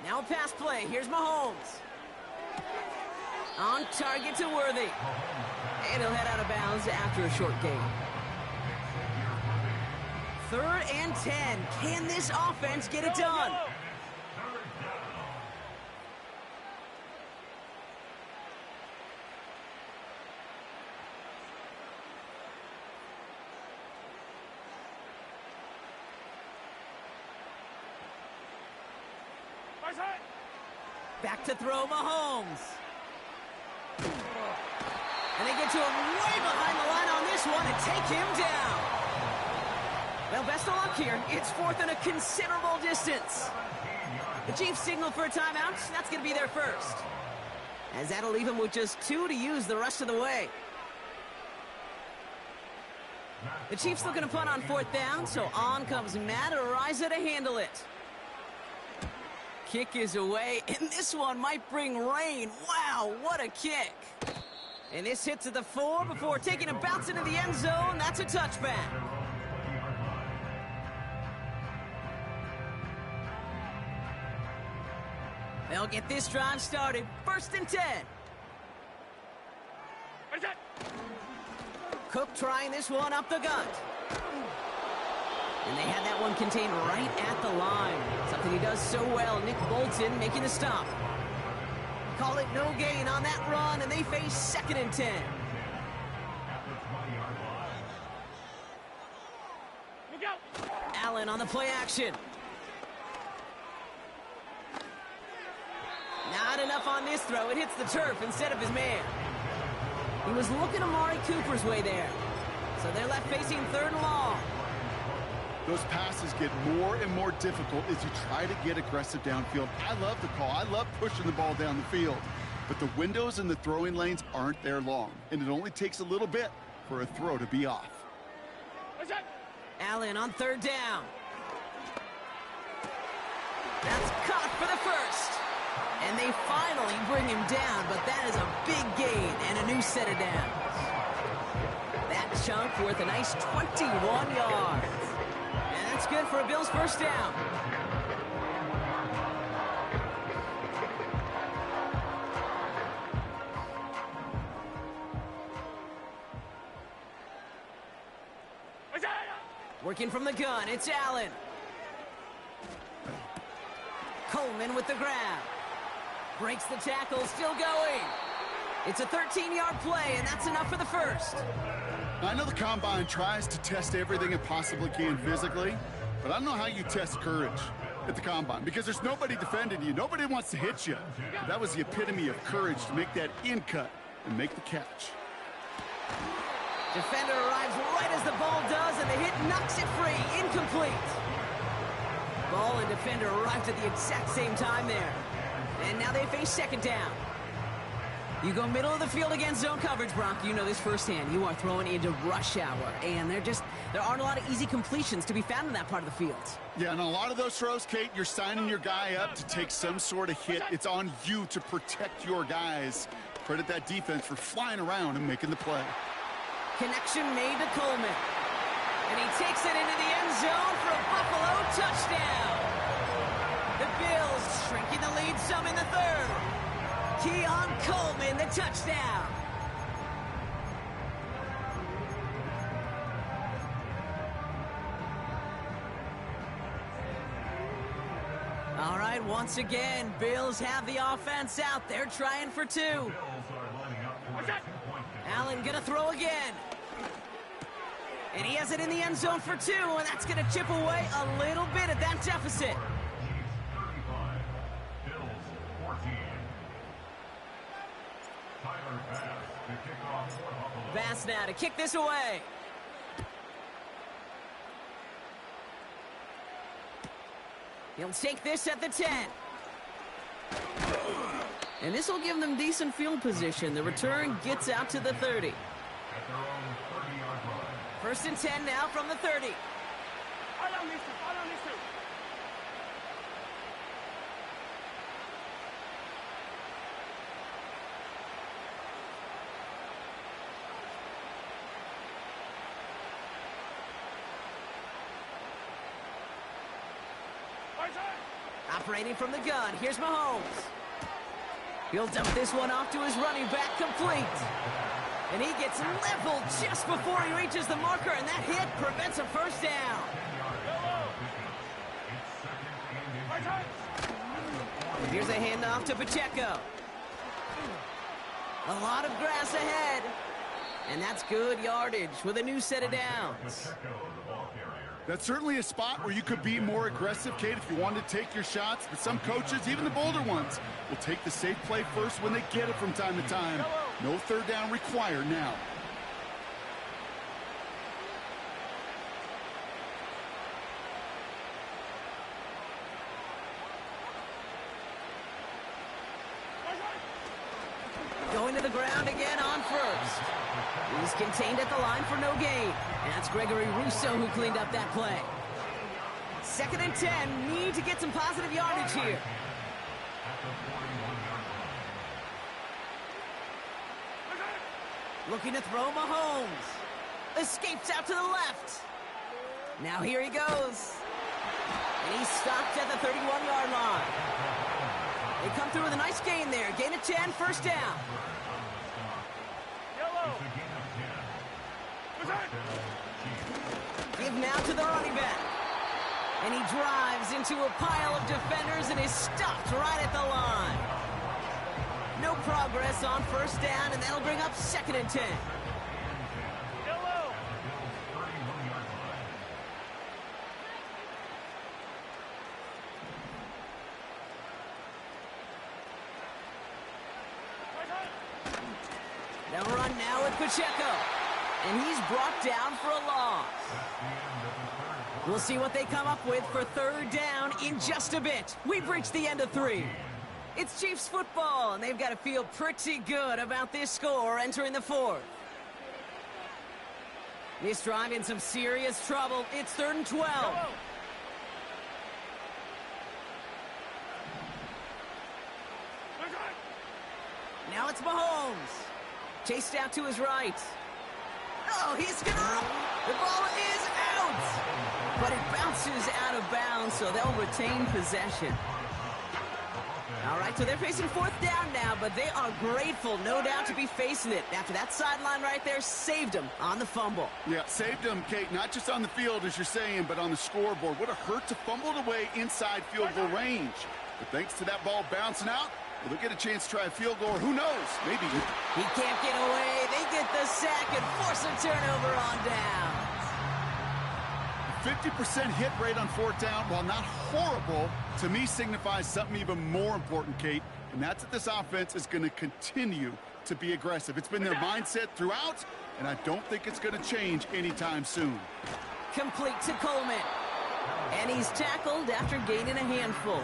Now a pass play. Here's Mahomes. On target to Worthy. And he'll head out of bounds after a short gain. 3rd and 10. Can this offense get it done? Back to throw, Mahomes. And they get to him way behind the line on this one and take him down. Well, best of luck here. It's 4th and a considerable distance. The Chiefs signal for a timeout. That's going to be their first. As that'll leave him with just 2 to use the rest of the way. The Chiefs looking to punt on 4th down, so on comes Matt Ariza to handle it. Kick is away, and this one might bring rain. Wow, what a kick. And this hits at the 4 before taking a bounce into the end zone. That's a touchback. They'll get this drive started. 1st and 10. Cook trying this one up the gut. And they had that one contained right at the line. Something he does so well. Nick Bolton making a stop. Call it no gain on that run, and they face 2nd and 10. Allen on the play action. Not enough on this throw. It hits the turf instead of his man. He was looking Amari Cooper's way there. So they're left facing 3rd and long. Those passes get more and more difficult as you try to get aggressive downfield. I love the call. I love pushing the ball down the field. But the windows in the throwing lanes aren't there long. And it only takes a little bit for a throw to be off. Allen on 3rd down. That's caught for the first. And they finally bring him down, but that is a big gain and a new set of downs. That chunk worth a nice 21 yards. And that's good for a Bills first down. Working from the gun, it's Allen. Coleman with the grab. Breaks the tackle, still going. It's a 13-yard play, and that's enough for the first. I know the Combine tries to test everything it possibly can physically, but I don't know how you test courage at the Combine because there's nobody defending you. Nobody wants to hit you. But that was the epitome of courage to make that in cut and make the catch. Defender arrives right as the ball does, and the hit knocks it free. Incomplete. Ball and defender arrived at the exact same time there. And now they face 2nd down. You go middle of the field against zone coverage, Bronk. You know this firsthand. You are throwing into rush hour, and there aren't a lot of easy completions to be found in that part of the field. Yeah, and a lot of those throws, Kate, you're signing your guy up to take some sort of hit. It's on you to protect your guys. Credit that defense for flying around and making the play. Connection made to Coleman. And he takes it into the end zone for a Buffalo touchdown. The Bills shrinking the lead some in the 3rd. Keon Coleman, the touchdown. All right, once again, Bills have the offense out. They're trying for 2. Allen gonna throw again. And he has it in the end zone for 2, and that's gonna chip away a little bit at that deficit. Bass now to kick this away. He'll take this at the 10. And this will give them decent field position. The return gets out to the 30. 1st and 10 now from the 30. Operating from the gun, here's Mahomes. He'll dump this one off to his running back, complete. And he gets leveled just before he reaches the marker, and that hit prevents a first down. Here's a handoff to Pacheco. A lot of grass ahead. And that's good yardage with a new set of downs. That's certainly a spot where you could be more aggressive, Kate, if you wanted to take your shots. But some coaches, even the bolder ones, will take the safe play first when they get it from time to time. No 3rd down required now. Going to the ground again on 1st. He's contained at the line for no gain. And that's Gregory Rousseau who cleaned up that play. 2nd and 10. Need to get some positive yardage here. Looking to throw Mahomes. Escapes out to the left. Now here he goes. And he's stopped at the 31-yard line. They come through with a nice gain there. Gain of 10, first down. Give now to the running back. And he drives into a pile of defenders and is stopped right at the line. No progress on first down, and that'll bring up 2nd and 10. Pacheco. And he's brought down for a loss. We'll see what they come up with for third down in just a bit. We've reached the end of 3. It's Chiefs football, and they've got to feel pretty good about this score entering the 4th. This drive in some serious trouble. It's 3rd and 12. Now it's Mahomes. Chased out to his right. Oh, he's gonna... The ball is out! But it bounces out of bounds, so they'll retain possession. All right, so they're facing 4th down now, but they are grateful, no doubt, to be facing it. After that sideline right there saved them on the fumble. Yeah, saved them, Kate, not just on the field, as you're saying, but on the scoreboard. What a hurt to fumble it away inside field goal range. But thanks to that ball bouncing out, well, they'll get a chance to try a field goal, or who knows, maybe. He can't get away. They get the sack and force a turnover on down. 50% hit rate on 4th down, while not horrible, to me signifies something even more important, Kate, and that's that this offense is going to continue to be aggressive. It's been their mindset throughout, and I don't think it's going to change anytime soon. Complete to Coleman. And he's tackled after gaining a handful.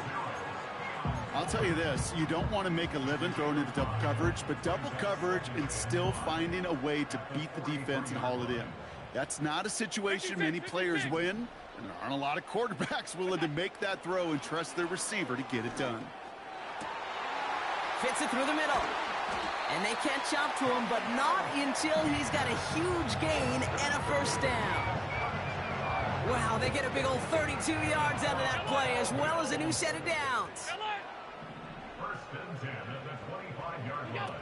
I'll tell you this, you don't want to make a living throwing into double coverage, but double coverage and still finding a way to beat the defense and haul it in. That's not a situation many players win, and there aren't a lot of quarterbacks willing to make that throw and trust their receiver to get it done. Fits it through the middle. And they catch up to him, but not until he's got a huge gain and a 1st down. Wow, they get a big old 32 yards out of that play, as well as a new set of downs. 1st and 10 at the 25-yard line.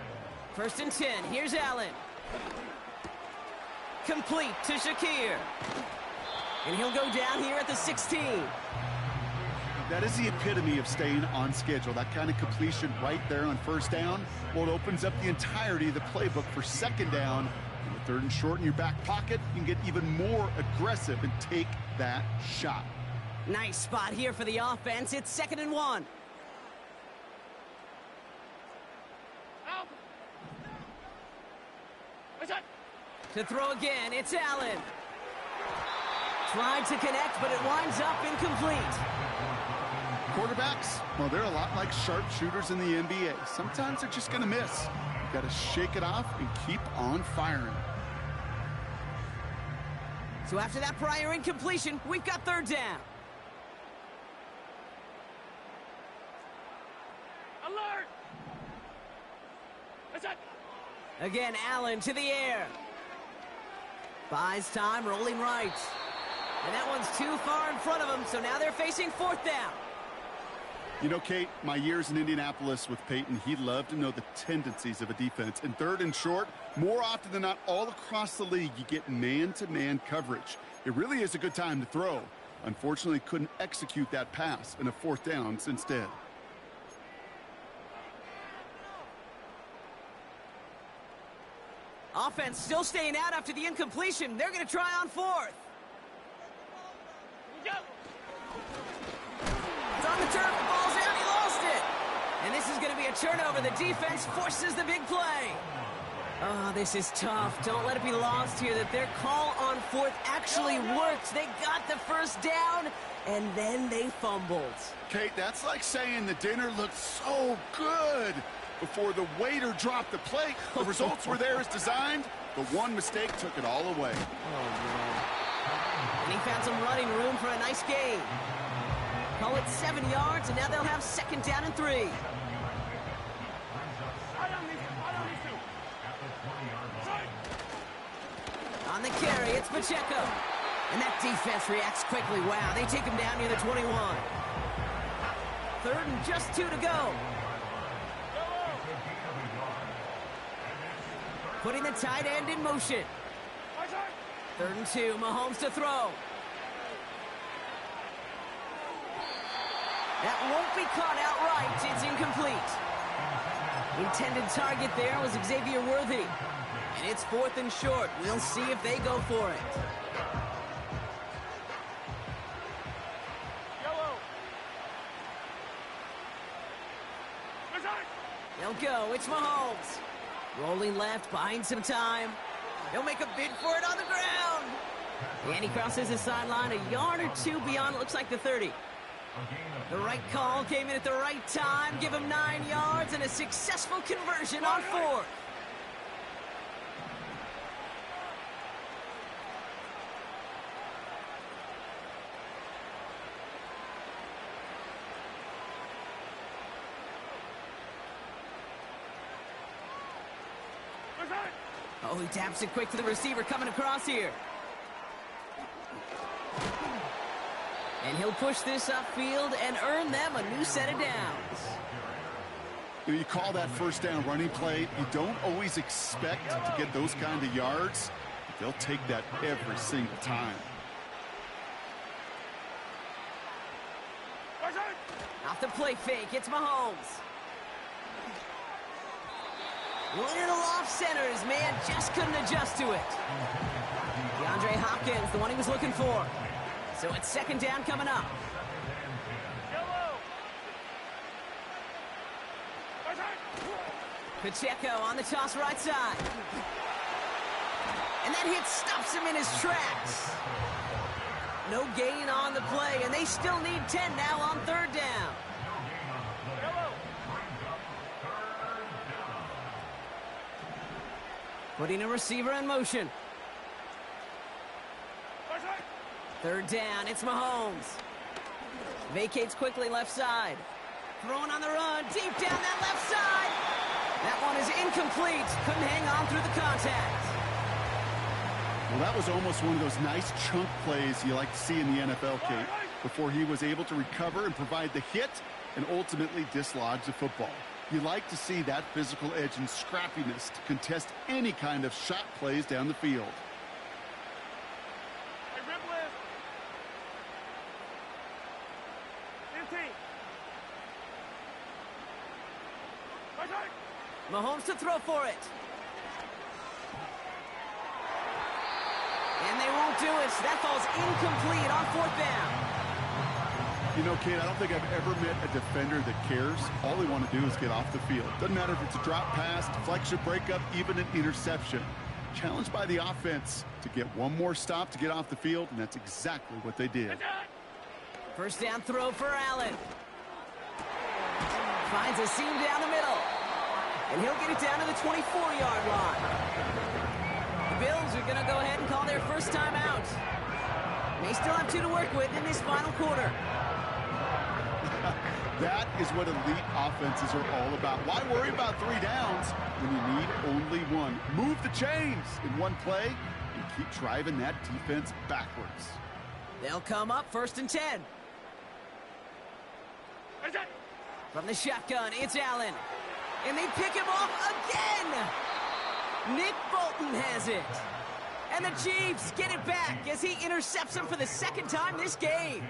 1st and 10. Here's Allen. Complete to Shakir. And he'll go down here at the 16. That is the epitome of staying on schedule. That kind of completion right there on 1st down. Well, it opens up the entirety of the playbook for 2nd down. And with 3rd and short in your back pocket, you can get even more aggressive and take that shot. Nice spot here for the offense. It's 2nd and 1. To throw again, it's Allen. Tried to connect, but it winds up incomplete. Quarterbacks, well, they're a lot like sharpshooters in the NBA. Sometimes they're just going to miss. You've got to shake it off and keep on firing. So after that prior incompletion, we've got 3rd down. Alert! Again, Allen to the air. Buys time, rolling right. And that one's too far in front of him, so now they're facing 4th down. You know, Kate, my years in Indianapolis with Peyton, he loved to know the tendencies of a defense. And 3rd and short, more often than not, all across the league, you get man-to-man coverage. It really is a good time to throw. Unfortunately, couldn't execute that pass, and a 4th down instead. Offense still staying out after the incompletion. They're going to try on 4th. It's on the turf. The ball's out. He lost it. And this is going to be a turnover. The defense forces the big play. Oh, this is tough. Don't let it be lost here that their call on 4th actually worked. They got the 1st down, and then they fumbled. Kate, that's like saying the dinner looked so good before the waiter dropped the plate. The results were there as designed. The one mistake took it all away. Oh, man. And he found some running room for a nice gain. Call it 7 yards, and now they'll have 2nd down and 3. On the carry, it's Pacheco. And that defense reacts quickly. Wow, they take him down near the 21. 3rd and just 2 to go. Putting the tight end in motion. 3rd and 2, Mahomes to throw. That won't be caught outright. It's incomplete. Intended target there was Xavier Worthy. And it's 4th and short. We'll see if they go for it. They'll go. It's Mahomes. Rolling left, buying some time. He'll make a bid for it on the ground. And he crosses the sideline a yard or two beyond, it looks like the 30. The right call came in at the right time. Give him 9 yards and a successful conversion on 4th. Oh, he taps it quick to the receiver coming across here. And he'll push this upfield and earn them a new set of downs. You call that first down running play. You don't always expect to get those kind of yards. But they'll take that every single time. Off the play fake, it's Mahomes. Little off center, his man just couldn't adjust to it. DeAndre Hopkins, the one he was looking for. So it's second down coming up. Pacheco on the toss right side. And that hit stops him in his tracks. No gain on the play, and they still need 10 now on third down. Putting a receiver in motion. Third down, it's Mahomes. Vacates quickly left side. Throwing on the run, deep down that left side. That one is incomplete. Couldn't hang on through the contact. Well, that was almost one of those nice chunk plays you like to see in the NFL, Kate, before he was able to recover and provide the hit and ultimately dislodge the football. You like to see that physical edge and scrappiness to contest any kind of shot plays down the field. Mahomes to throw for it. And they won't do it. That fall's incomplete on fourth down. You know, Kate, I don't think I've ever met a defender that cares. All they want to do is get off the field. Doesn't matter if it's a drop pass, deflection, breakup, even an interception. Challenged by the offense to get one more stop to get off the field, and that's exactly what they did. First down throw for Allen. Finds a seam down the middle. And he'll get it down to the 24-yard line. The Bills are going to go ahead and call their first time out. They still have 2 to work with in this final quarter. That is what elite offenses are all about. Why worry about 3 downs when you need only 1? Move the chains in one play and keep driving that defense backwards. They'll come up first and 10. From the shotgun, it's Allen. And they pick him off again. Nick Bolton has it. And the Chiefs get it back as he intercepts him for the second time this game.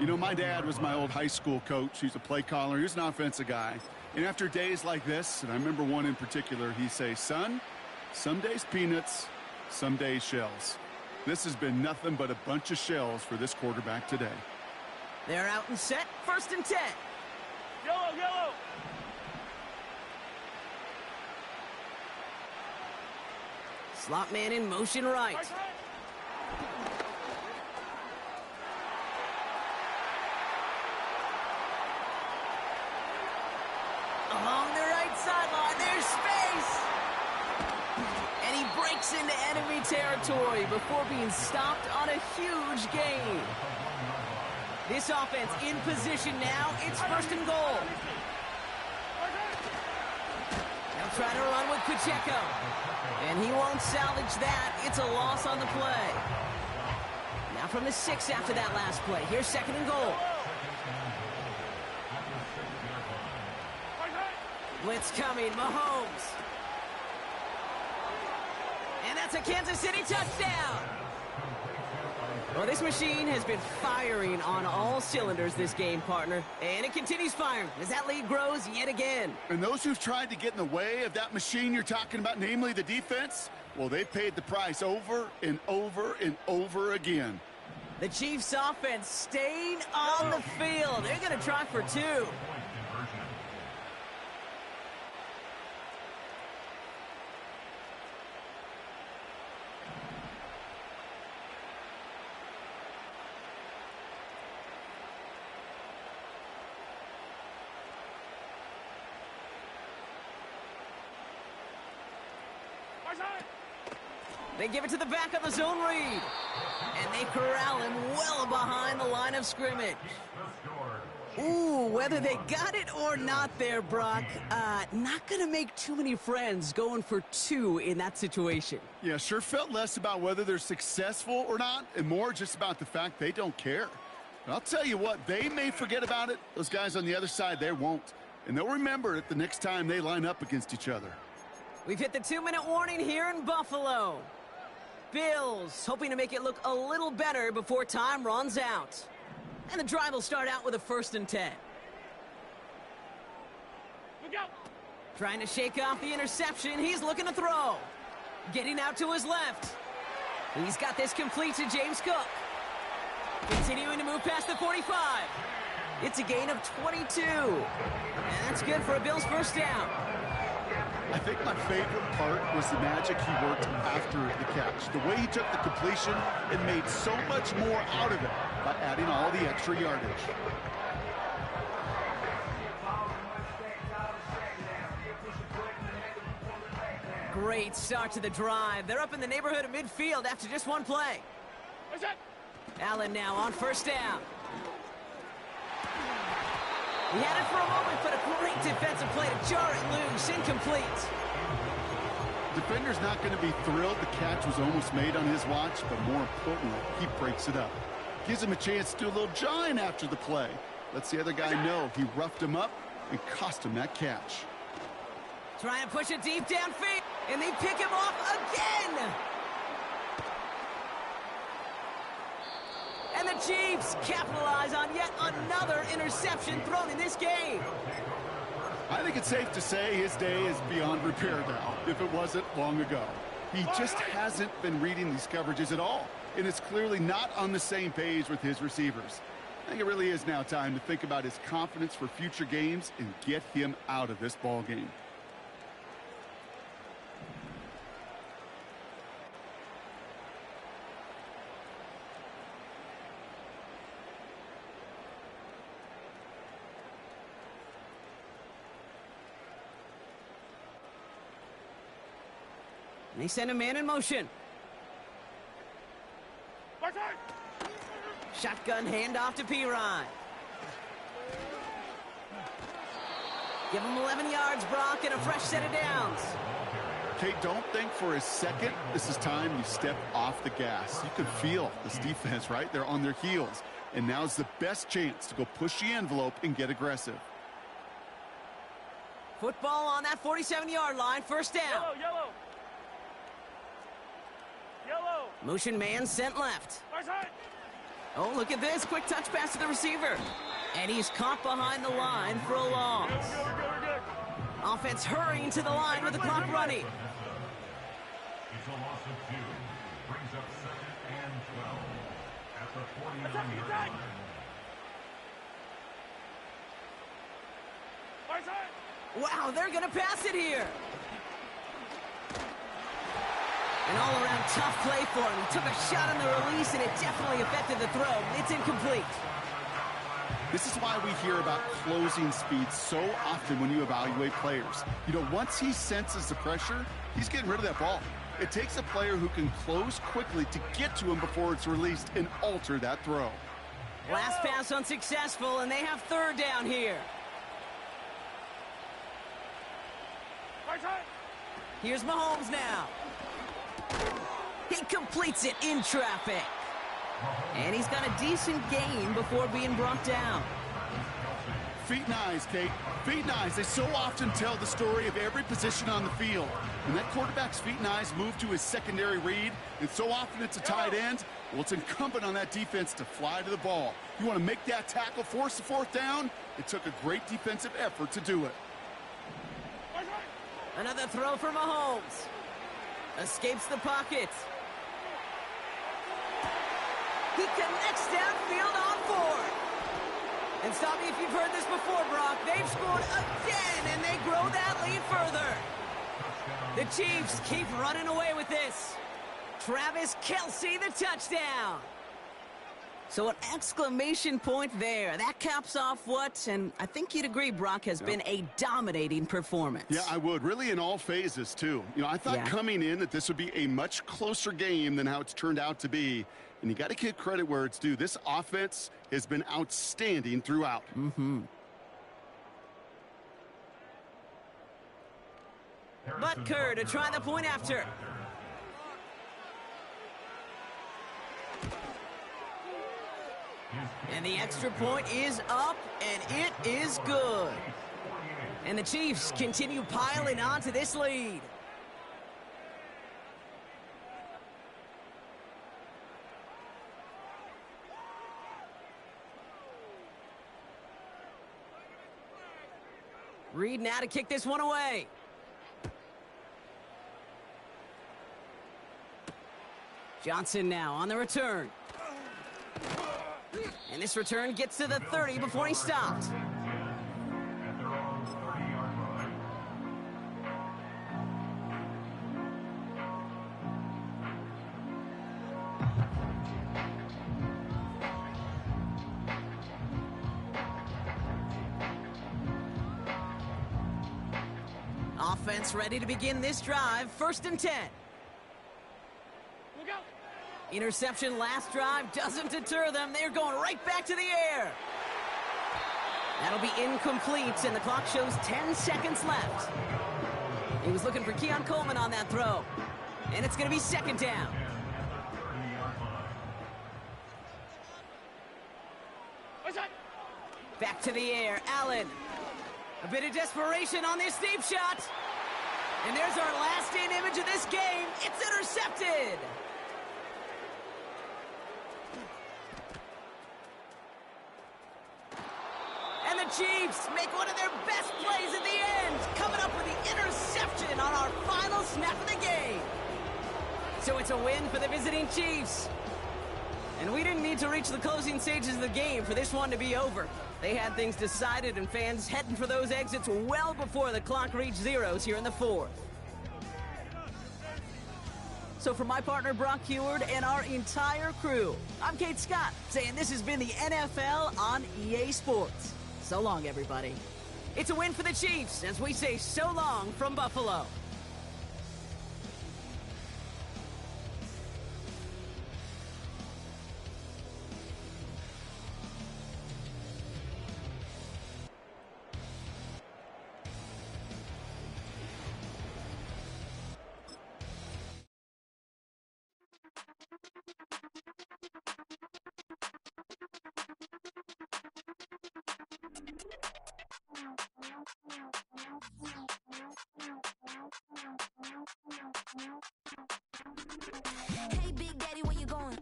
You know, my dad was my old high school coach. He's a play caller. He was an offensive guy. And after days like this, and I remember one in particular, he'd say, son, some days peanuts, some days shells. This has been nothing but a bunch of shells for this quarterback today. They're out and set, first and 10. Yellow. Slot man in motion right. Along the right sideline, there's space. And he breaks into enemy territory before being stopped on a huge gain. This offense in position now. It's first and goal. They'll try to run with Pacheco. And he won't salvage that. It's a loss on the play. Now from the 6 after that last play. Here's second and goal. Blitz coming. Mahomes. And that's a Kansas City touchdown. Well, this machine has been firing on all cylinders this game, partner. And it continues firing as that lead grows yet again. And those who've tried to get in the way of that machine you're talking about, namely the defense, well, they've paid the price over and over and over again. The Chiefs offense staying on the field. They're going to try for 2. They give it to the back of the zone read. And they corral him well behind the line of scrimmage. Ooh, whether they got it or not there, Brock, not going to make too many friends going for 2 in that situation. Yeah, sure felt less about whether they're successful or not, and more just about the fact they don't care. But I'll tell you what, they may forget about it. Those guys on the other side, they won't. And they'll remember it the next time they line up against each other. We've hit the 2-minute warning here in Buffalo. Bills hoping to make it look a little better before time runs out. And the drive will start out with a 1st and 10. Look out. Trying to shake off the interception. He's looking to throw. Getting out to his left. He's got this complete to James Cook. Continuing to move past the 45. It's a gain of 22. And that's good for a Bills 1st down. I think my favorite part was the magic he worked after the catch. The way he took the completion and made so much more out of it by adding all the extra yardage. Great start to the drive. They're up in the neighborhood of midfield after just 1 play. What's that? Allen now on 1st down. He had it for a moment, but a great defensive play to jar it loose. Incomplete. Defender's not going to be thrilled the catch was almost made on his watch, but more importantly, he breaks it up. Gives him a chance to do a little jawing after the play. Lets the other guy know he roughed him up and cost him that catch. Try and push it deep downfield, and they pick him off again. And the Chiefs capitalize on yet another interception thrown in this game. I think it's safe to say his day is beyond repair now, if it wasn't long ago. He just hasn't been reading these coverages at all, and it's clearly not on the same page with his receivers. I think it really is now time to think about his confidence for future games and get him out of this ball game. And they send a man in motion. Shotgun handoff to Pirine. Give him 11 yards, Brock, and a fresh set of downs. Okay, don't think for a second this is time you step off the gas. You can feel this defense, right? They're on their heels. And now's the best chance to go push the envelope and get aggressive. Football on that 47-yard line, 1st down. Yellow, yellow. Yellow. Motion man sent left. Right side. Oh, look at this. Quick touch pass to the receiver. And he's caught behind the line for a loss. We're good. Offense hurrying to the line with the clock running. It's a loss of 2. Brings up 2nd and 12 at the 49-yard line. Right side. Wow, they're going to pass it here. An all-around tough play for him. He took a shot on the release, and it definitely affected the throw. It's incomplete. This is why we hear about closing speed so often when you evaluate players. You know, once he senses the pressure, he's getting rid of that ball. It takes a player who can close quickly to get to him before it's released and alter that throw. Last pass unsuccessful, and they have 3rd down here. Right side. Here's Mahomes now. He completes it in traffic. And he's got a decent gain before being brought down. Feet and eyes, Kate. Feet and eyes. They so often tell the story of every position on the field. When that quarterback's feet and eyes move to his secondary read, and so often it's a tight end, well, it's incumbent on that defense to fly to the ball. You want to make that tackle, force the 4th down? It took a great defensive effort to do it. Another throw for Mahomes. Escapes the pocket. He connects downfield on 4th. And stop me if you've heard this before, Brock. They've scored again, and they grow that lead further. The Chiefs keep running away with this. Travis Kelce, the touchdown. So an exclamation point there. That caps off what, and I think you'd agree, Brock, has been a dominating performance. Yeah, I would. Really in all phases, too. You know, I thought coming in that this would be a much closer game than how it's turned out to be. And you got to give credit where it's due. This offense has been outstanding throughout. Butker to try the point after. And the extra point is up, and it is good. And the Chiefs continue piling on to this lead. Reed now to kick this one away. Johnson now on the return. And this return gets to the 30 before he stopped. At their own 30-yard line. Offense ready to begin this drive. 1st and 10. Look out! Interception last drive doesn't deter them. They're going right back to the air. That'll be incomplete, and the clock shows 10 seconds left. He was looking for Keon Coleman on that throw. And it's going to be 2nd down. Back to the air, Allen. A bit of desperation on this deep shot. And there's our last-in image of this game. It's intercepted. And the Chiefs make one of their best plays at the end, coming up with the interception on our final snap of the game. So it's a win for the visiting Chiefs. And we didn't need to reach the closing stages of the game for this one to be over. They had things decided and fans heading for those exits well before the clock reached zeros here in the 4th. So for my partner Brock Heward and our entire crew, I'm Kate Scott saying this has been the NFL on EA Sports. So long, everybody. It's a win for the Chiefs as we say so long from Buffalo. Hey, Big Daddy, where you going?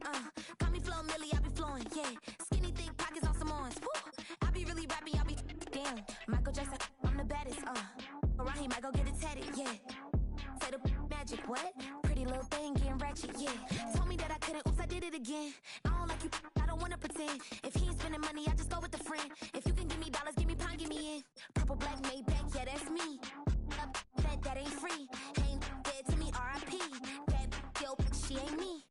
Call me Flo Millie, I be flowing, yeah. Skinny, thick pockets on some ones. Woo! I be really rapping, I be damn. Michael Jackson, I'm the baddest, Around here, might go get it tatted, yeah. Say the magic, what? Pretty little thing, getting ratchet, yeah. Told me that I couldn't, oops, I did it again. I don't like you, I don't wanna pretend. If he ain't spending money, I just go with a friend. If you can give me dollars, give me pound, give me in. Purple, black, made back, yeah, that's me. That ain't free. Ain't dead to me, R.I.P. Yo, she ain't me.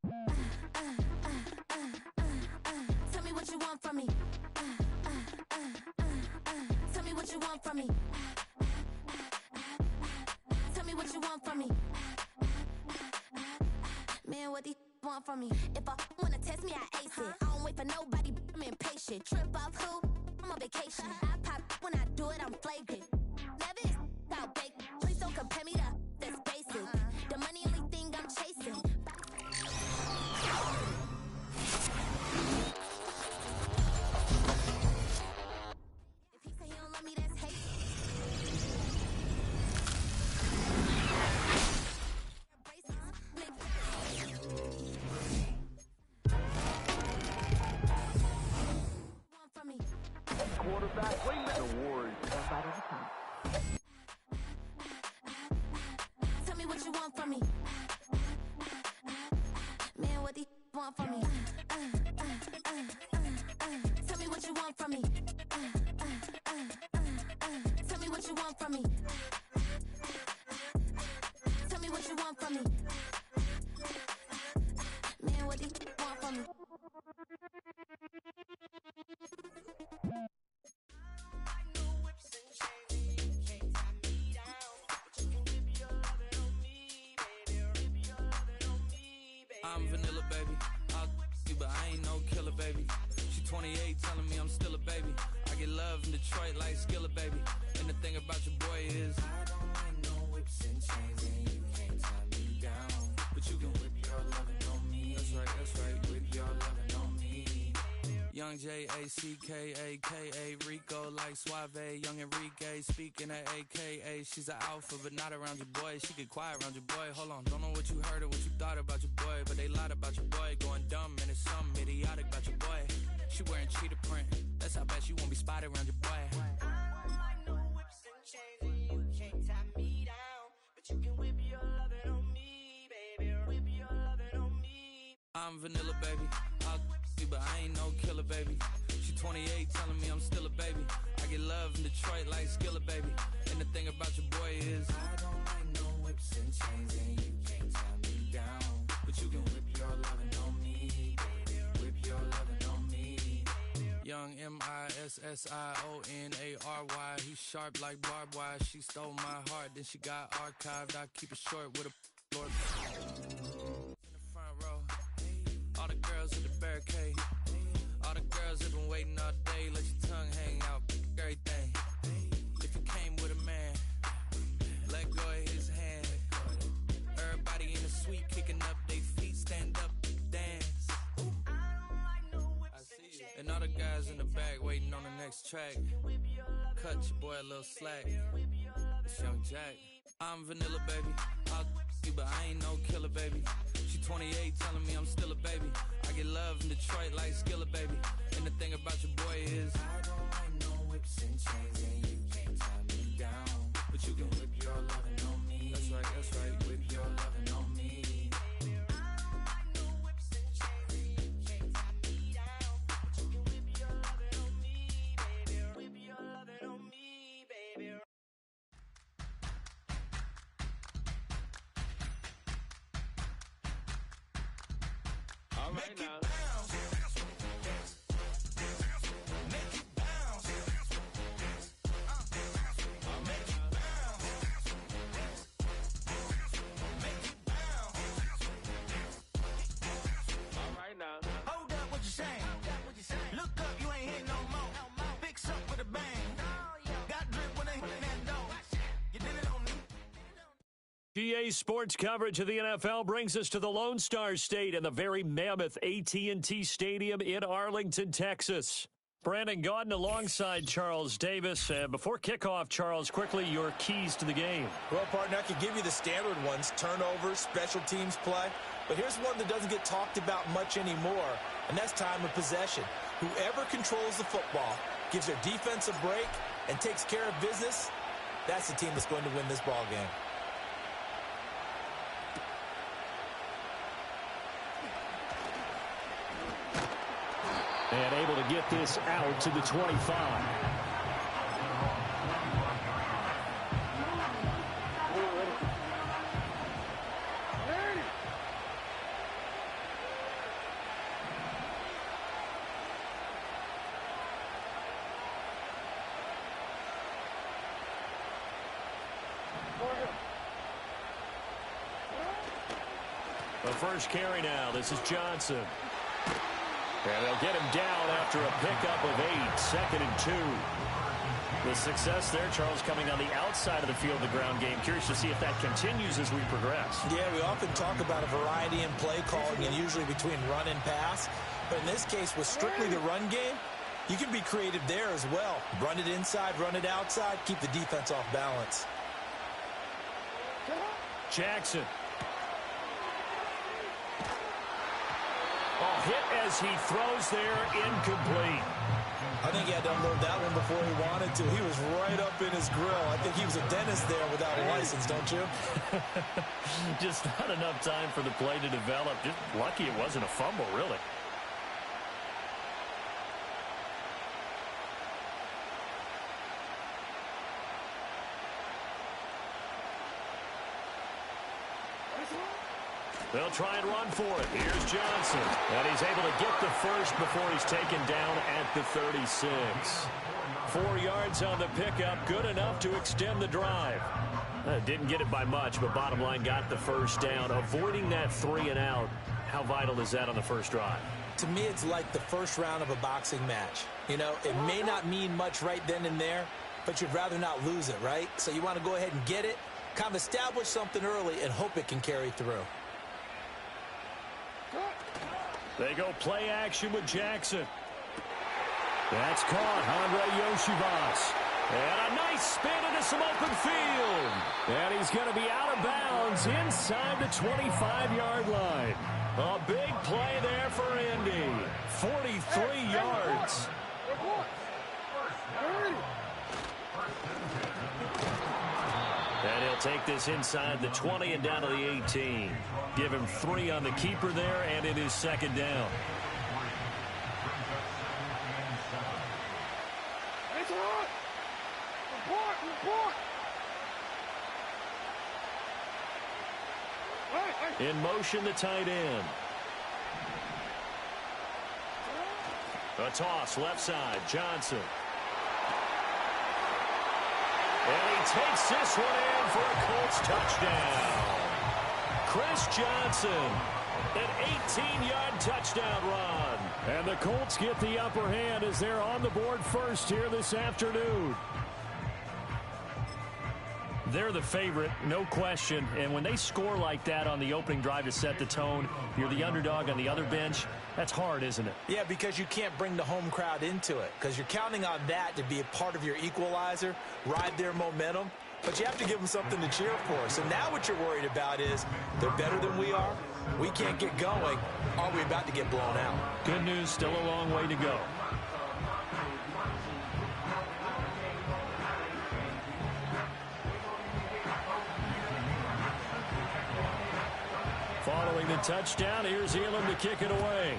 Tell me what you want from me. Tell me what you want from me. Tell me what you want from me. Man, what these want from me? If I wanna test me, I ace it. I don't wait for nobody, I'm impatient. Trip off who? I'm on vacation. I pop when I do it, I'm flagrant. Never is out bake. Please don't compare me to that's basic. The money only thing I'm chasing. If he say he don't love me, that's hate. Quarterback, wait a minute. Awards. Tell me what you want from me. Man, what these want from me? Tell me what you want from me. Tell me what you want from me. Tell me what you want from me. Man, what these want from me? I'm vanilla, baby. I'll you, but I ain't no killer, baby. She 28, telling me I'm still a baby. I get love in Detroit like Skillet, baby. And the thing about your boy is I don't like no whips and chains, and you can't tie me down. But you can whip your lovin' on me. That's right, whip your lovin' on me. Young J-A-C-K-A-K-A, Rico like Suave, Young Enrique, speaking at AKA. She's an alpha, but not around your boy. She get quiet around your boy. Hold on, don't know what you heard or what you thought about your boy, but they lied about your boy. Going dumb, and it's something idiotic about your boy. She wearing cheetah print, that's how bad she won't be spotted around your boy. I don't like no whips and chains, and you can't tie me down. But you can whip your lovin' on me, baby. Whip your lovin' on me. I'm vanilla, baby. I'll you, but I ain't no killer, baby. She 28, telling me I'm still a baby. I get love in Detroit like Skillet, baby. And the thing about your boy is I don't like no whips and chains, and you can't tie me down. But you can whip your lovin' on me, baby. Whip your lovin' on me. Young M-I-S-S-I-O-N-A-R-Y. He's sharp like barbed wire. She stole my heart, then she got archived. I keep it short with a Lord. In the front row, all the girls at the barricade. All the girls have been waiting all day. Let your tongue hang out, everything. If you came with a man, let go of his hand. Everybody in the suite kicking up their feet, stand up, dance. I see you. And all the guys in the back waiting on the next track. Cut your boy a little slack. It's Young Jack. I'm vanilla, baby. I'll you, but I ain't no killer, baby. She 28, telling me I'm still a baby. I get love in Detroit like Skillet, baby. And the thing about your boy is I don't like no whips and chains, and you can't tie me down. But you can whip your lovin' on me. That's right, whip your lovin' on me. All right now. Hold up, what you saying? Look up, you ain't hitting no more. Fix up with a bang. Got drip when they hit that door. You did it on me. GA Sports coverage of the NFL brings us to the Lone Star State and the very mammoth AT&T Stadium in Arlington, Texas. Brandon Gaudin alongside Charles Davis. Before kickoff, Charles, quickly your keys to the game. Well, partner, I could give you the standard ones, turnovers, special teams play. But here's one that doesn't get talked about much anymore, and that's time of possession. Whoever controls the football, gives their defense a break, and takes care of business, that's the team that's going to win this ball game. And able to get this out to the 25. The first carry now. This is Johnson. And they'll get him down after a pickup of 8, 2nd and 2. The success there, Charles, coming on the outside of the field, the ground game. Curious to see if that continues as we progress. Yeah, we often talk about a variety in play calling and usually between run and pass. But in this case, with strictly the run game, you can be creative there as well. Run it inside, run it outside, keep the defense off balance. Jackson. Oh, hit as he throws there, incomplete. I think he had to unload that one before he wanted to. He was right up in his grill. I think he was a dentist there without a license, don't you? Just not enough time for the play to develop. Just lucky it wasn't a fumble, really. They'll try and run for it. Here's Johnson. And he's able to get the first before he's taken down at the 36. 4 yards on the pickup. Good enough to extend the drive. Didn't get it by much, but bottom line got the first down. Avoiding that 3 and out How vital is that on the first drive? To me, it's like the first round of a boxing match. You know, it may not mean much right then and there, but you'd rather not lose it, right? So you want to go ahead and get it, kind of establish something early, and hope it can carry through. They go play action with Jackson. That's caught, Andre Yoshivas. And a nice spin into some open field. And he's going to be out of bounds inside the 25-yard line. A big play there for Indy. 43 yards. And he'll take this inside the 20 and down to the 18. Give him 3 on the keeper there, and it is second down. In motion, the tight end. A toss, left side, Johnson. And he takes this one in for a Colts touchdown. Chris Johnson, an 18-yard touchdown run. And the Colts get the upper hand as they're on the board first here this afternoon. They're the favorite, no question. And when they score like that on the opening drive to set the tone, you're the underdog on the other bench. That's hard, isn't it? Yeah, because you can't bring the home crowd into it, because you're counting on that to be a part of your equalizer, ride their momentum. But you have to give them something to cheer for. So now what you're worried about is they're better than we are. We can't get going. Are we about to get blown out? Good news, still a long way to go. Following the touchdown, here's Elam to kick it away.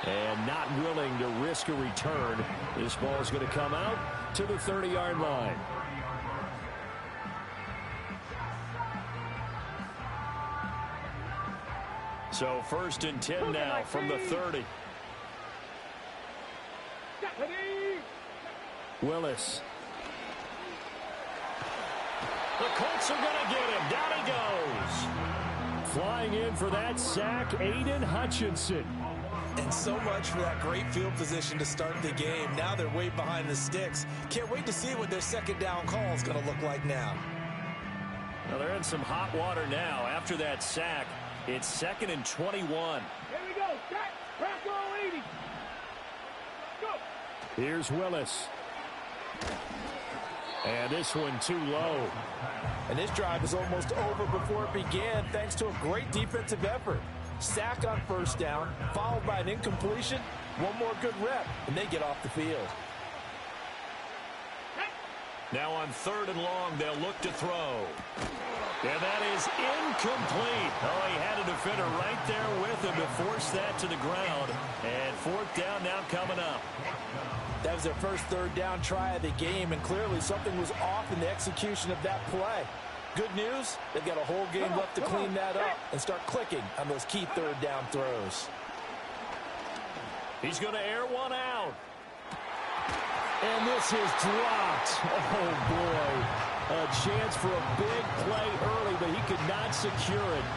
And not willing to risk a return. This ball is going to come out to the 30-yard line. So 1st and 10 now from the 30. Willis. The Colts are going to get him. Down he goes. Flying in for that sack, Aiden Hutchinson. And so much for that great field position to start the game. Now they're way behind the sticks. Can't wait to see what their second down call is going to look like now. Now they're in some hot water now. After that sack, it's 2nd and 21. Here we go. Crack roll 80. Go. Here's Willis. And this one too low. And this drive is almost over before it began thanks to a great defensive effort. Sack on 1st down, followed by an incompletion. One more good rep, and they get off the field. Now on 3rd and long, they'll look to throw. And that is incomplete. Oh, he had a defender right there with him to force that to the ground. And 4th down now coming up. That was their first 3rd down try of the game, and clearly something was off in the execution of that play. Good news, they've got a whole game left to clean that up and start clicking on those key 3rd down throws. He's going to air one out. And this is dropped. Oh, boy. A chance for a big play early, but he could not secure it.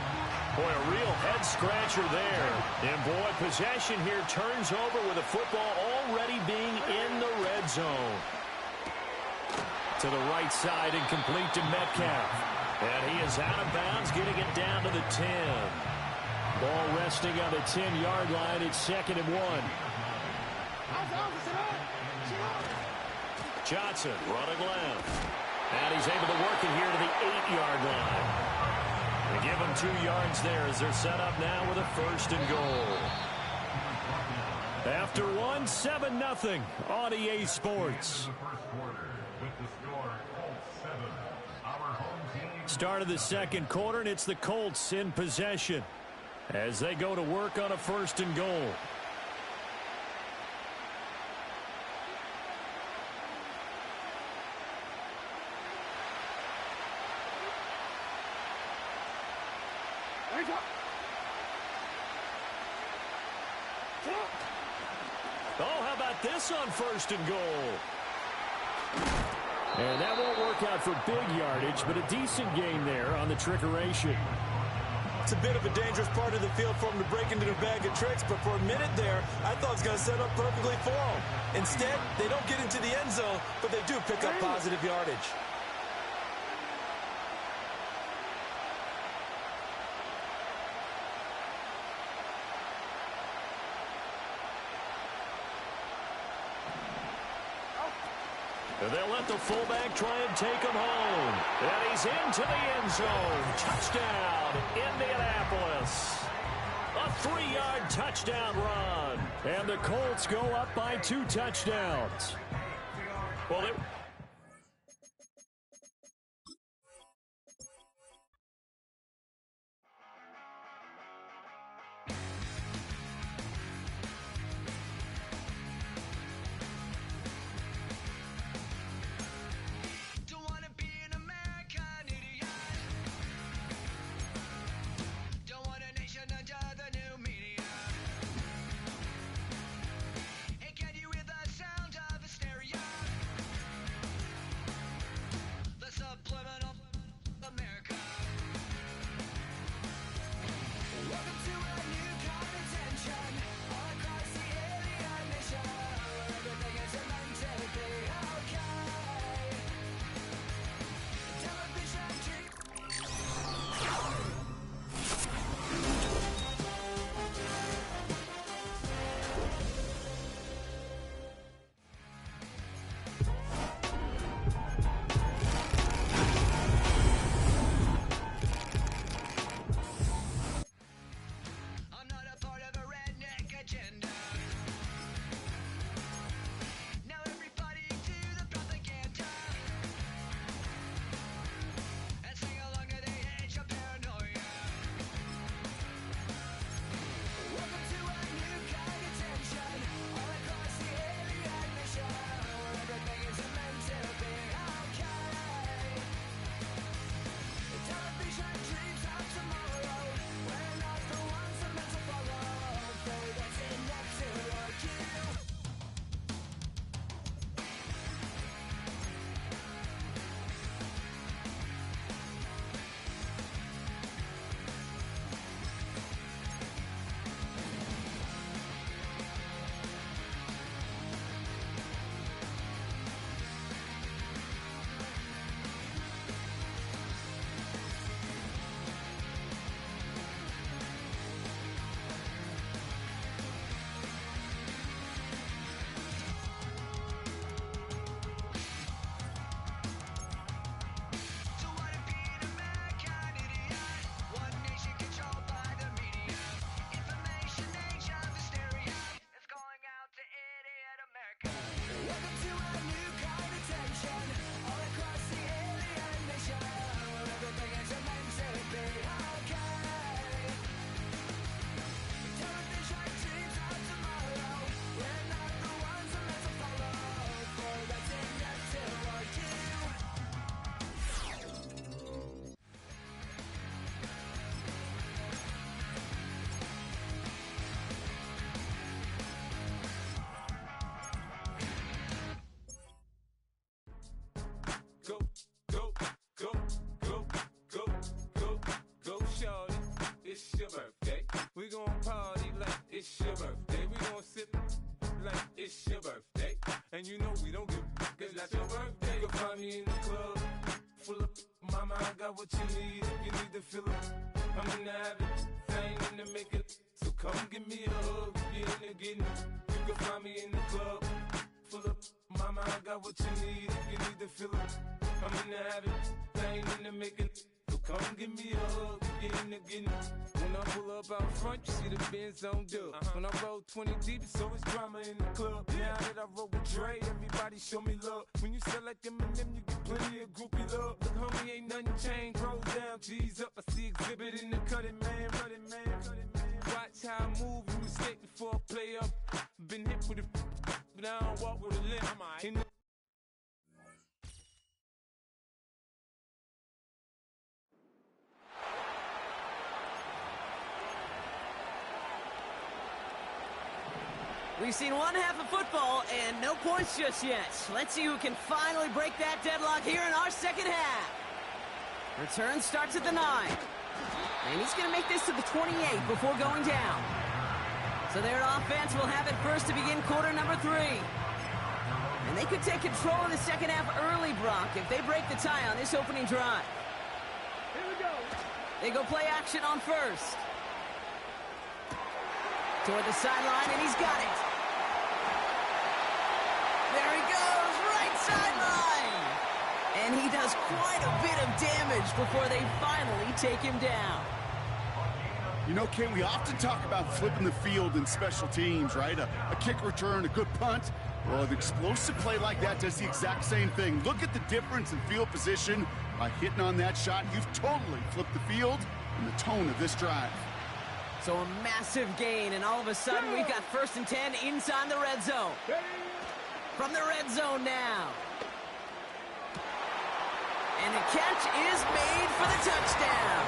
Boy, a real head-scratcher there. And, boy, possession here turns over with the football already being in the red zone. To the right side and complete to Metcalf. And he is out of bounds, getting it down to the 10. Ball resting on the 10-yard line. It's 2nd and 1. Johnson running left. And he's able to work it here to the 8-yard line. They give him 2 yards there as they're set up now with a 1st and goal. After 7-0 on EA Sports. Start of the 2nd quarter, and it's the Colts in possession as they go to work on a 1st and goal. Oh, how about this on 1st and goal? And that won't work out for big yardage, but a decent gain there on the trickeration. It's a bit of a dangerous part of the field for him to break into the bag of tricks, but for a minute there, I thought it was going to set up perfectly for him. Instead, they don't get into the end zone, but they do pick up positive yardage. They'll let the fullback try and take him home. And he's into the end zone. Touchdown, Indianapolis. A 3-yard touchdown run. And the Colts go up by 2 touchdowns. Well, And you know we don't give cause that's your birthday. You'll find me in the club, full of mama, I got what you need. If you need to fill it, I'm in the habit, thing in the make it. So come give me a hug, if you're in the getting. You can find me in the club, full of mama, I got what you need. If you need to fill it, I'm in the habit, thing in the making. So come give me a hug, if you're in the getting. When I pull up out front, you see the Benz on dub. When I roll 20 deep, it's always drama in the club. Now that I roll with Dre, everybody show me love. When you sell like Eminem, you get plenty of groupie love. Look, homie, ain't nothing changed. Roll down, G's up. I see exhibit in the cutting, man. Watch how I move, you mistake before I play up. Been hit with it, but I don't walk with a limp. We've seen one half of football and no points just yet. Let's see who can finally break that deadlock here in our second half. Return starts at the 9. And he's going to make this to the 28 before going down. So their offense will have it first to begin quarter number 3. And they could take control of the second half early, Brock, if they break the tie on this opening drive. Here we go. They go play action on first. Toward the sideline, and he's got it. There he goes, right sideline. And he does quite a bit of damage before they finally take him down. You know, Ken, we often talk about flipping the field in special teams, right? A kick return, a good punt. Well, an explosive play like that does the exact same thing. Look at the difference in field position. By hitting on that shot, you've totally flipped the field and the tone of this drive. So a massive gain, and all of a sudden we've got 1st and 10 inside the red zone. From the red zone now. And the catch is made for the touchdown.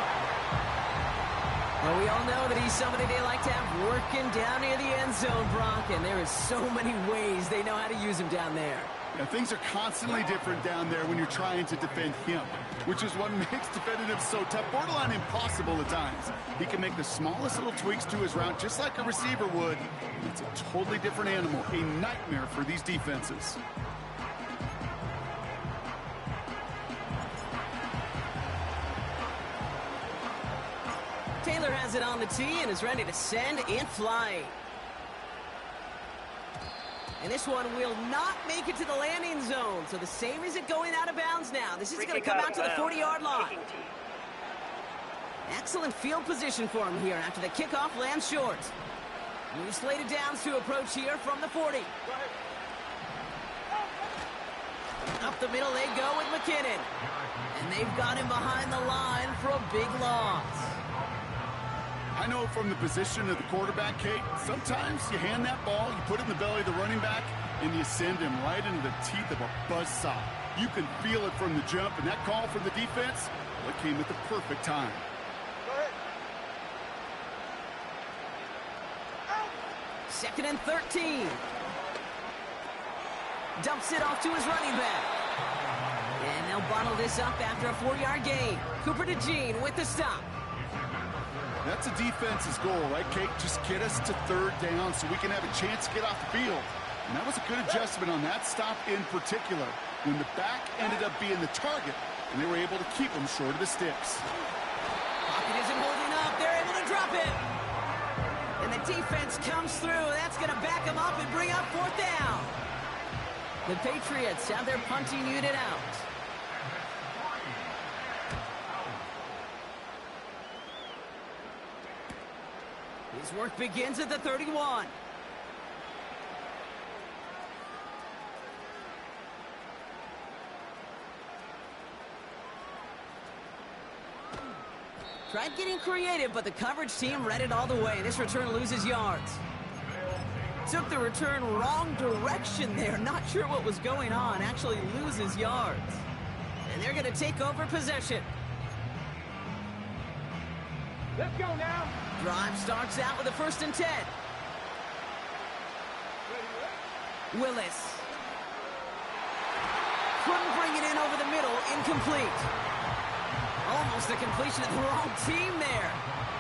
Well, we all know that he's somebody they like to have working down near the end zone, Brock, and there is so many ways they know how to use him down there. Yeah, things are constantly different down there when you're trying to defend him, which is what makes defending him so tough, borderline impossible at times. He can make the smallest little tweaks to his route just like a receiver would. It's a totally different animal, a nightmare for these defenses. Taylor has it on the tee and is ready to send in flight. And this one will not make it to the landing zone. So the same as it going out of bounds now. This is going to come out to the 40-yard line. Excellent field position for him here after the kickoff lands short. New slated downs to approach here from the 40. Up the middle they go with McKinnon. And they've got him behind the line for a big loss. I know from the position of the quarterback, Kate, sometimes you hand that ball, you put it in the belly of the running back, and you send him right into the teeth of a buzzsaw. You can feel it from the jump, and that call from the defense, well, it came at the perfect time. Second and 13. Dumps it off to his running back. And they'll bottle this up after a 4-yard gain. Cooper DeJean with the stop. That's a defense's goal, right, Kate? Just get us to 3rd down so we can have a chance to get off the field. And that was a good adjustment on that stop in particular, when the back ended up being the target, and they were able to keep him short of the sticks. Pocket isn't holding up. They're able to drop it. And the defense comes through. That's going to back them up and bring up 4th down. The Patriots have their punting unit out. His work begins at the 31. Tried getting creative, but the coverage team read it all the way. This return loses yards. Took the return wrong direction there. Not sure what was going on. Actually loses yards. And they're going to take over possession. Let's go now. Drive starts out with a 1st and 10. Willis. Couldn't bring it in over the middle. Incomplete. Almost a completion of the wrong team there.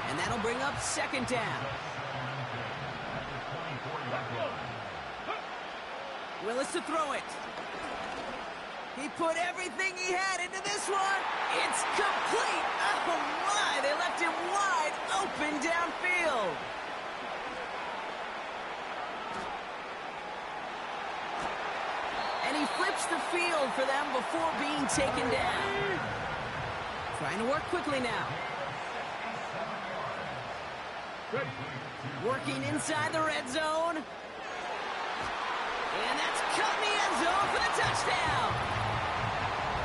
And that'll bring up 2nd down. Willis to throw it. He put everything he had into this one. It's complete. Oh, my. They left him wide open downfield. And he flips the field for them before being taken down. Trying to work quickly now. Working inside the red zone. And that's cut in the end zone for the touchdown.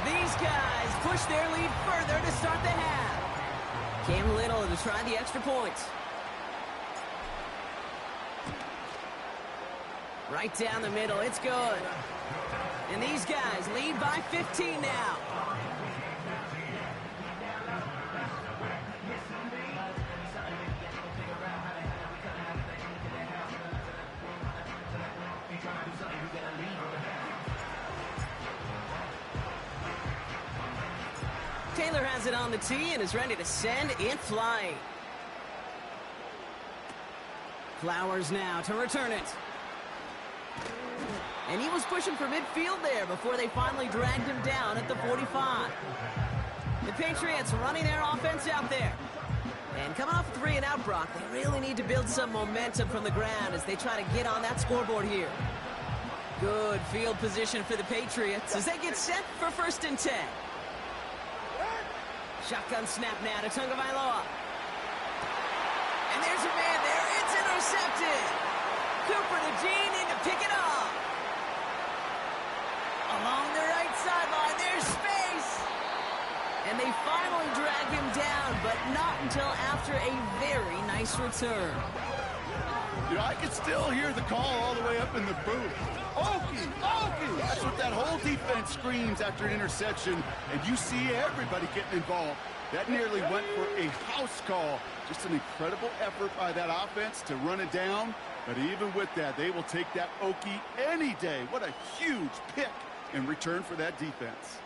These guys push their lead further to start the half. Cam Little to try the extra point. Right down the middle, it's good. And these guys lead by 15 now. has it on the tee and is ready to send it flying. Flowers now to return it. And he was pushing for midfield there before they finally dragged him down at the 45. The Patriots running their offense out there. And coming off a 3-and-out, Brock, they really need to build some momentum from the ground as they try to get on that scoreboard here. Good field position for the Patriots as they get set for 1st and 10. Shotgun snap now to Tagovailoa. And there's a man there. It's intercepted. Cooper to Gene in to pick it up. Along the right sideline, there's space. And they finally drag him down, but not until after a very nice return. You know, I can still hear the call all the way up in the booth. Okie, Okie! That's what that whole defense screams after an interception, and you see everybody getting involved. That nearly went for a house call. Just an incredible effort by that offense to run it down, but even with that, they will take that Okie any day. What a huge pick in return for that defense.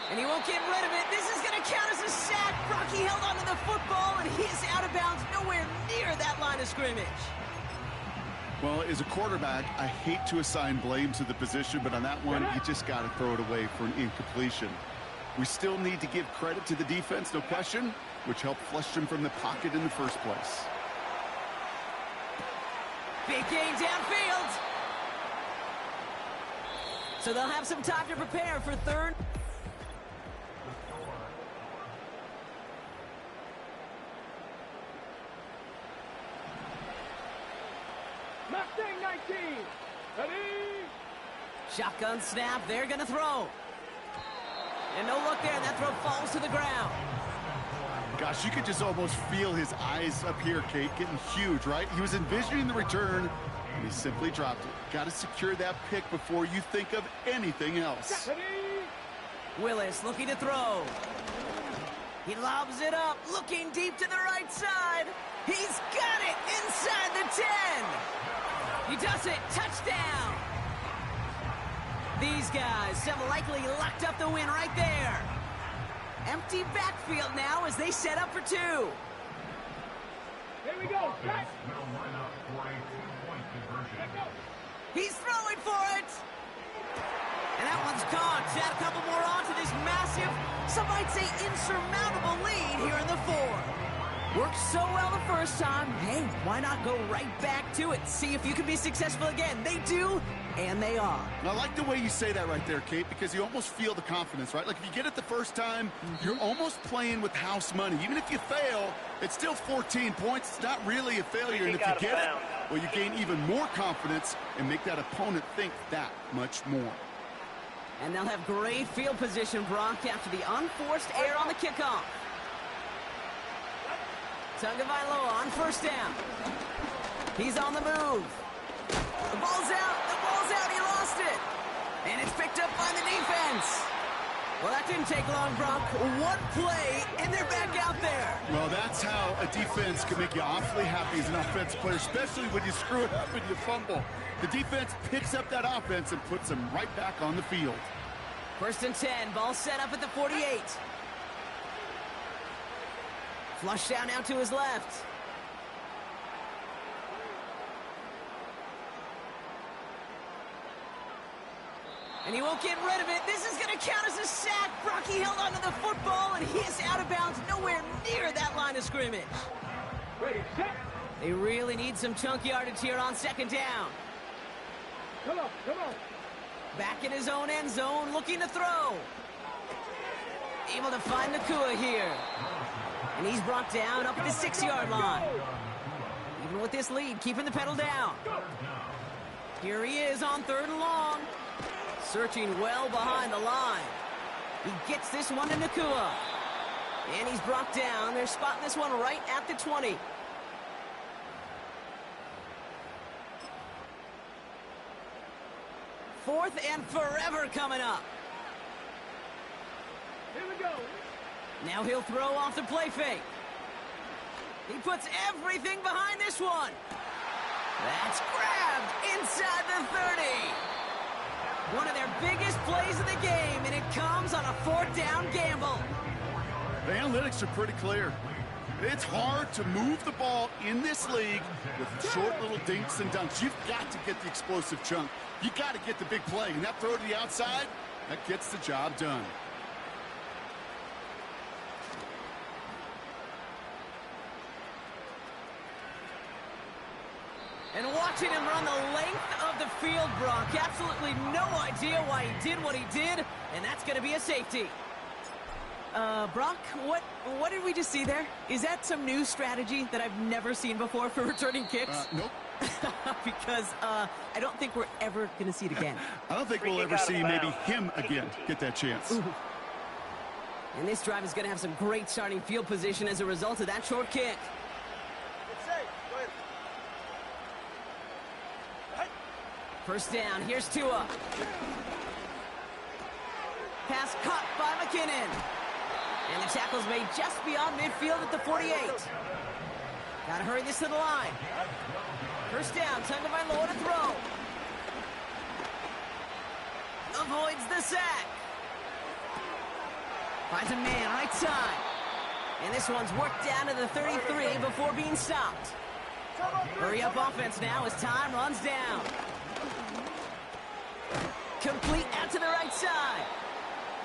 And he won't get rid of it. This is going to count as a sack. Rocky held onto the football, and he's out of bounds, nowhere near that line of scrimmage. Well, as a quarterback, I hate to assign blame to the position, but on that one, you just got to throw it away for an incompletion. We still need to give credit to the defense, no question, which helped flush him from the pocket in the first place. Big gain downfield. So they'll have some time to prepare for 3rd. Mustang 19. Ready? Shotgun snap. They're going to throw. And no look there. That throw falls to the ground. Gosh, you could just almost feel his eyes up here, Kate, getting huge, right? He was envisioning the return, and he simply dropped it. Got to secure that pick before you think of anything else. Willis looking to throw. He lobs it up, looking deep to the right side. He's got it inside the 10. He does it. Touchdown. These guys have likely locked up the win right there. Empty backfield now as they set up for 2. Here we go. Back. He's throwing for it. And that one's caught. Add a couple more on to this massive, some might say insurmountable lead here in the 4th. Worked so well the first time. Hey, why not go right back to it? See if you can be successful again. They do, and they are. And I like the way you say that right there, Kate, because you almost feel the confidence, right? Like if you get it the first time, you're almost playing with house money. Even if you fail, it's still 14 points. It's not really a failure. And if you get it, well, you gain even more confidence and make that opponent think that much more. And they'll have great field position, Brock, after the unforced error on the kickoff. Tagovailoa on 1st down. He's on the move. The ball's out. The ball's out. He lost it. And it's picked up by the defense. Well, that didn't take long, Brock. One play, and they're back out there. Well, that's how a defense can make you awfully happy as an offensive player, especially when you screw it up and you fumble. The defense picks up that offense and puts them right back on the field. 1st and 10. Ball set up at the 48. Flush down now to his left. And he won't get rid of it. This is going to count as a sack. Brocky held onto the football, and he is out of bounds, nowhere near that line of scrimmage. Ready, set. They really need some chunk yardage here on 2nd down. Come on, come on. Back in his own end zone, looking to throw. Able to find Nakua here. And he's brought down up at the 6-yard line. Even with this lead, keeping the pedal down. Here he is on 3rd and long. Searching well behind the line. He gets this one to Nakua. And he's brought down. They're spotting this one right at the 20. Fourth and forever coming up. Here we go. Now he'll throw off the play fake. He puts everything behind this one. That's grabbed inside the 30. One of their biggest plays of the game, and it comes on a 4th down gamble. The analytics are pretty clear. It's hard to move the ball in this league with short little dinks and dunks. You've got to get the explosive chunk. You got to get the big play, and that throw to the outside, that gets the job done. And watching him run the length of the field, Brock, absolutely no idea why he did what he did, and that's going to be a safety. Brock, what did we just see there? Is that some new strategy that I've never seen before for returning kicks? Nope. Because I don't think we're ever going to see it again. I don't think we'll ever see maybe him again get that chance. Ooh. And this drive is going to have some great starting field position as a result of that short kick. First down, here's Tua. Pass caught by McKinnon. And the tackle's made just beyond midfield at the 48. Gotta hurry this to the line. First down, Tagovailoa to throw. Avoids the sack. Finds a man right side. And this one's worked down to the 33 before being stopped. Hurry up offense now as time runs down. Complete out to the right side.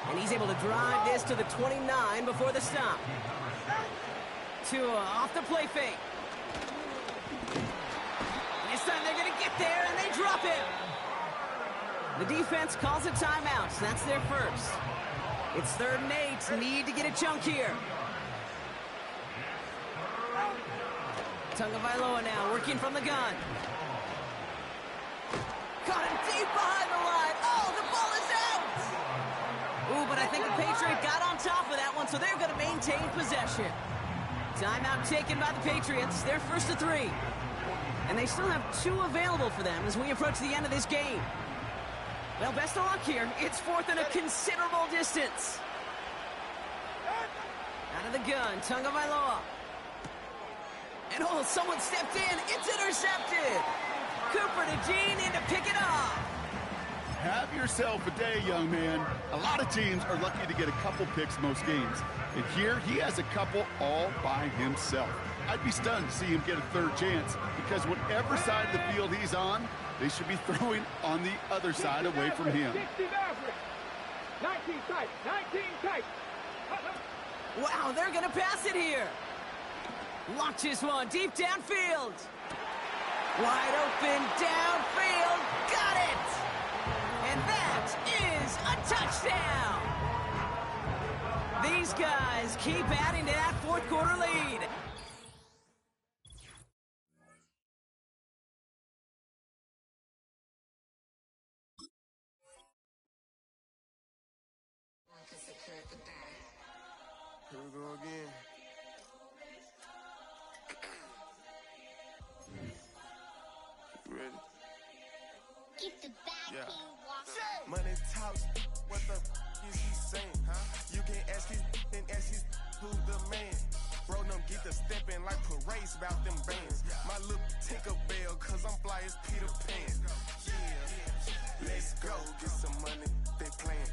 And he's able to drive this to the 29 before the stop. Tua off the play fake. This time they're going to get there, and they drop him. The defense calls a timeout, so that's their first. It's 3rd and 8. Need to get a chunk here. Tagovailoa now working from the gun. Caught him deep behind the line. Oh, the ball is out! Ooh, but I think the Patriots got on top of that one, so they're going to maintain possession. Timeout taken by the Patriots. They're 1st and 3. And they still have 2 available for them as we approach the end of this game. Well, best of luck here. It's 4th and a considerable distance. Out of the gun, Tagovailoa. And oh, someone stepped in. It's intercepted. Cooper to Gene in to pick it off. Have yourself a day, young man. A lot of teams are lucky to get a couple picks most games. And here, he has a couple all by himself. I'd be stunned to see him get a 3rd chance because whatever side of the field he's on, they should be throwing on the other side away from him. 19 tight, 19 tight. Wow, they're going to pass it here. Launches one deep downfield. Wide open downfield. Got it! And that is a touchdown! These guys keep adding to that 4th quarter lead. Here we go again. Ready? Keep the back Money talks. What the is he saying? Huh? You can ask his and ask his who's the man. Bro, them get the stepping like parades about them bands. My little Tinkerbell, cause I'm fly as Peter Pan. Yeah, let's go get some money. They playing.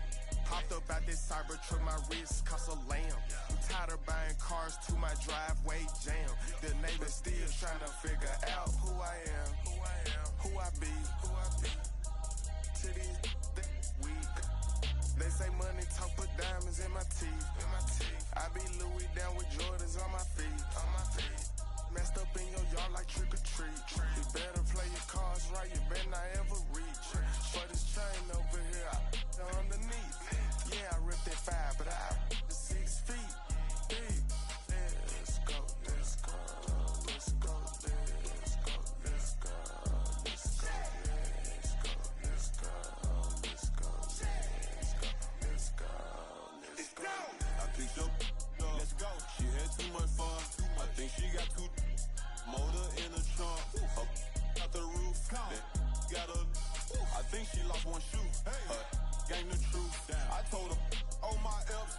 Hopped up out this Cybertruck, my wrist cost a lamb. I'm tired of buying cars to my driveway jam. The neighbors still trying to figure out who I am, who I be. To these weak. They say money talk, put diamonds in my teeth. I be Louis down with Jordans on my feet. Messed up in your yard like trick or treat. You better play your cards right, you better not ever reach. For this chain over here, I underneath. Yeah, I ripped that 5, but I 6 feet deep. Let's go, let's go, let's go, let's go, let's go, let's go, let's go, let's go, let's go, let's go, let's go. I picked up, let's go. She had too much fun. I think she got too motor in the trunk. Up out the roof. Got a. I think she lost one shoe. Gang the truth. I told her, oh my F's.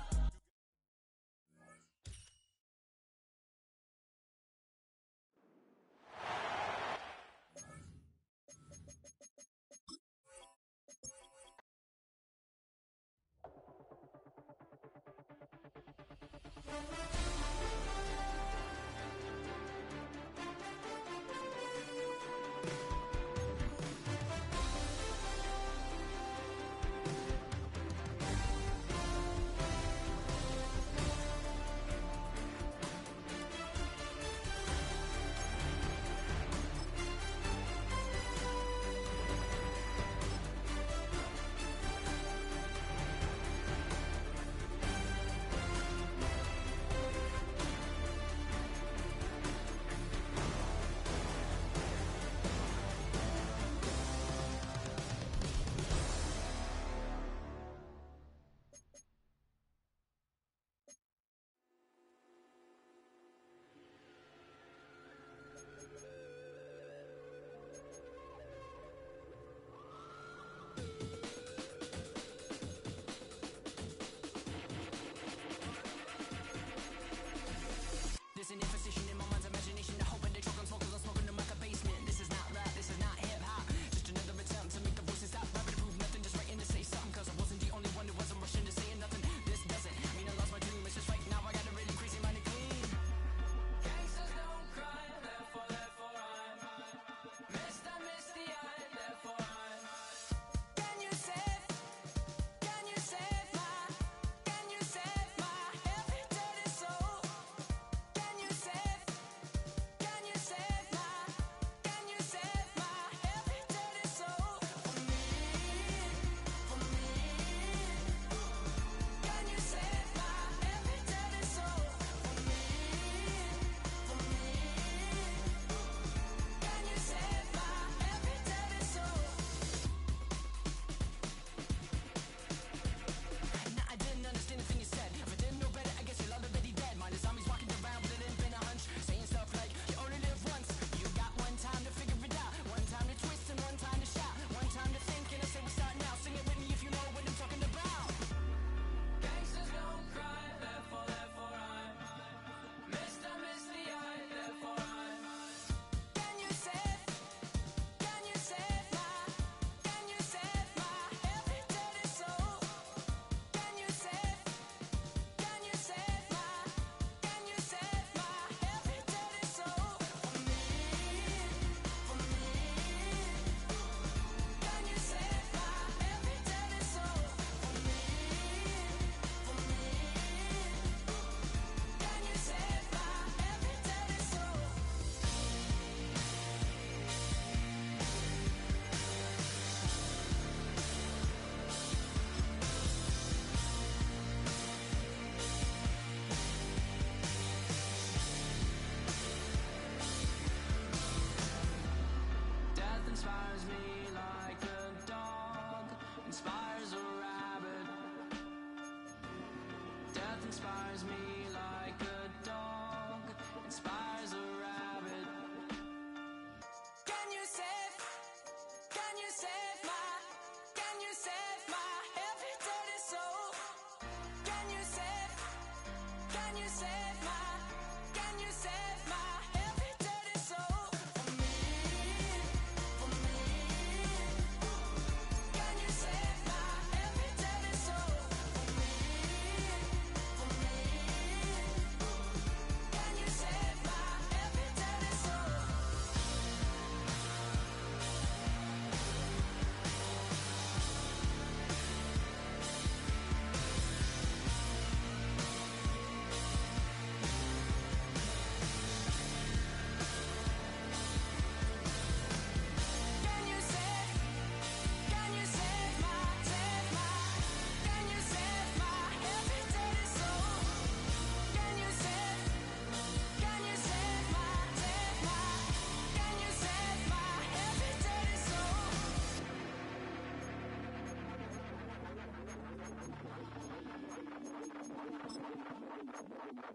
Just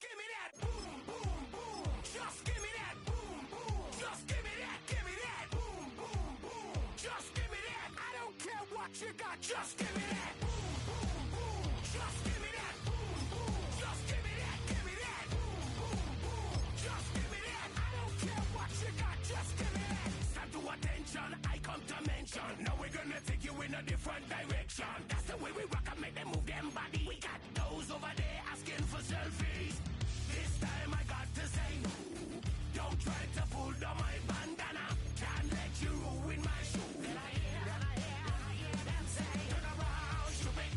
give me that boom, boom, boom. Just give me that boom, boom. Just give me that, give me that boom, boom, boom. Just give me that. I don't care what you got. Just give me that boom, boom, boom. Just give me that boom, boom. Just give me that, give me that boom, boom, boom. Just give me that. I don't care what you got. Just give me that. Stand to attention. I come to mention. Now we're gonna take you in a different direction. That's the way we rock and make them move them body. We got those over there asking for selfies. This time I got to say no. Don't try to pull down my bandana. Can't let you ruin my shoe. Then I hear them say, turn around, stupid.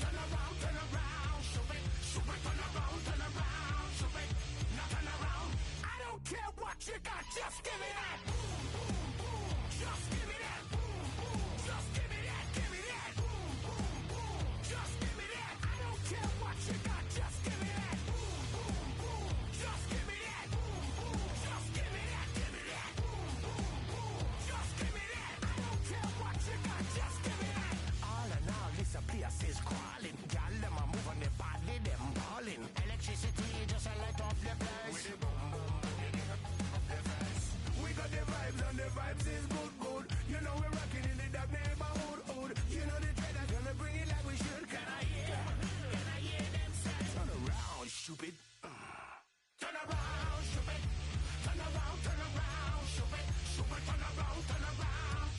Turn around, stupid. Stupid, turn around, stupid. Now turn around. I don't care what you got, just give me that. Boom, boom, boom. Just give me that. Boom, boom. Just give me that, give me that. Boom, boom, boom. Just give me that. I don't care what you got, just give me that. Boom, boom, boom. Just give me that. Boom, boom. Just give me that, give me that. Boom, boom, boom. Just give me that. I don't care what you got, just give me that. All in all, this place is crawling. Y'all them a moving the body, them balling. Electricity just a light up the place. With the boom, boom, up the face. We got the vibes and the vibes is good, good. You know we're rocking in the dark neighborhood, hood. You know the trader gonna bring it like we should. Can I hear them say? Turn around, stupid. Turn around, stupid. Turn around, stupid. Stupid, turn around,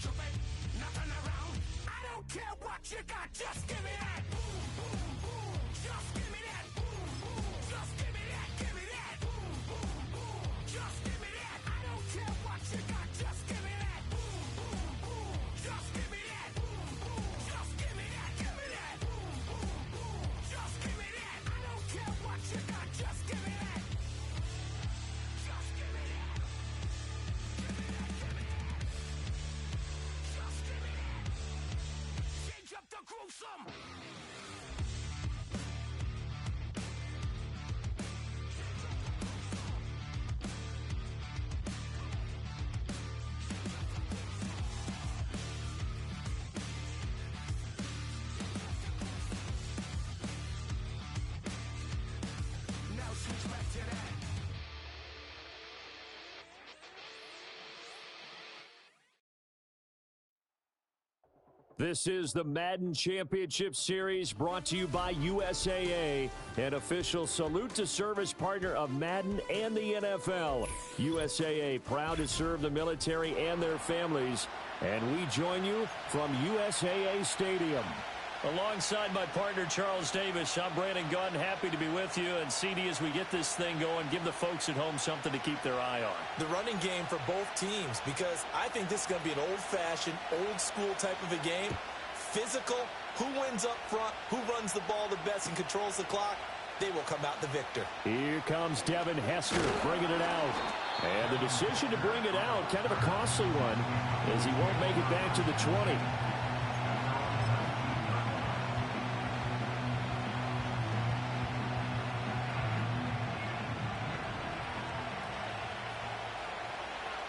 stupid. Now turn around. I don't care what you got, just give me that. Boom, boom, boom. Just give me that. Boom, boom. Just give me that, give me that. Boom, boom, boom. Just give me that. I don't care what you got, just give me that. Boom, boom, boom. Just give me that. Boom, boom. Just give me that, give me that. Boom, boom, boom. Just give me that. I don't care what you got, just give me that. Just give me that. Give me that, give me that. Just give me that. Change up the groove some. Now switch back to that. This is the Madden Championship Series brought to you by USAA, an official salute to service partner of Madden and the NFL. USAA, proud to serve the military and their families. And we join you from USAA Stadium. Alongside my partner, Charles Davis, I'm Brandon Gunn. Happy to be with you. And CD, as we get this thing going, give the folks at home something to keep their eye on. The running game for both teams, because I think this is going to be an old-fashioned, old-school type of a game. Physical, who wins up front, who runs the ball the best and controls the clock, they will come out the victor. Here comes Devin Hester bringing it out. And the decision to bring it out, kind of a costly one, as he won't make it back to the 20.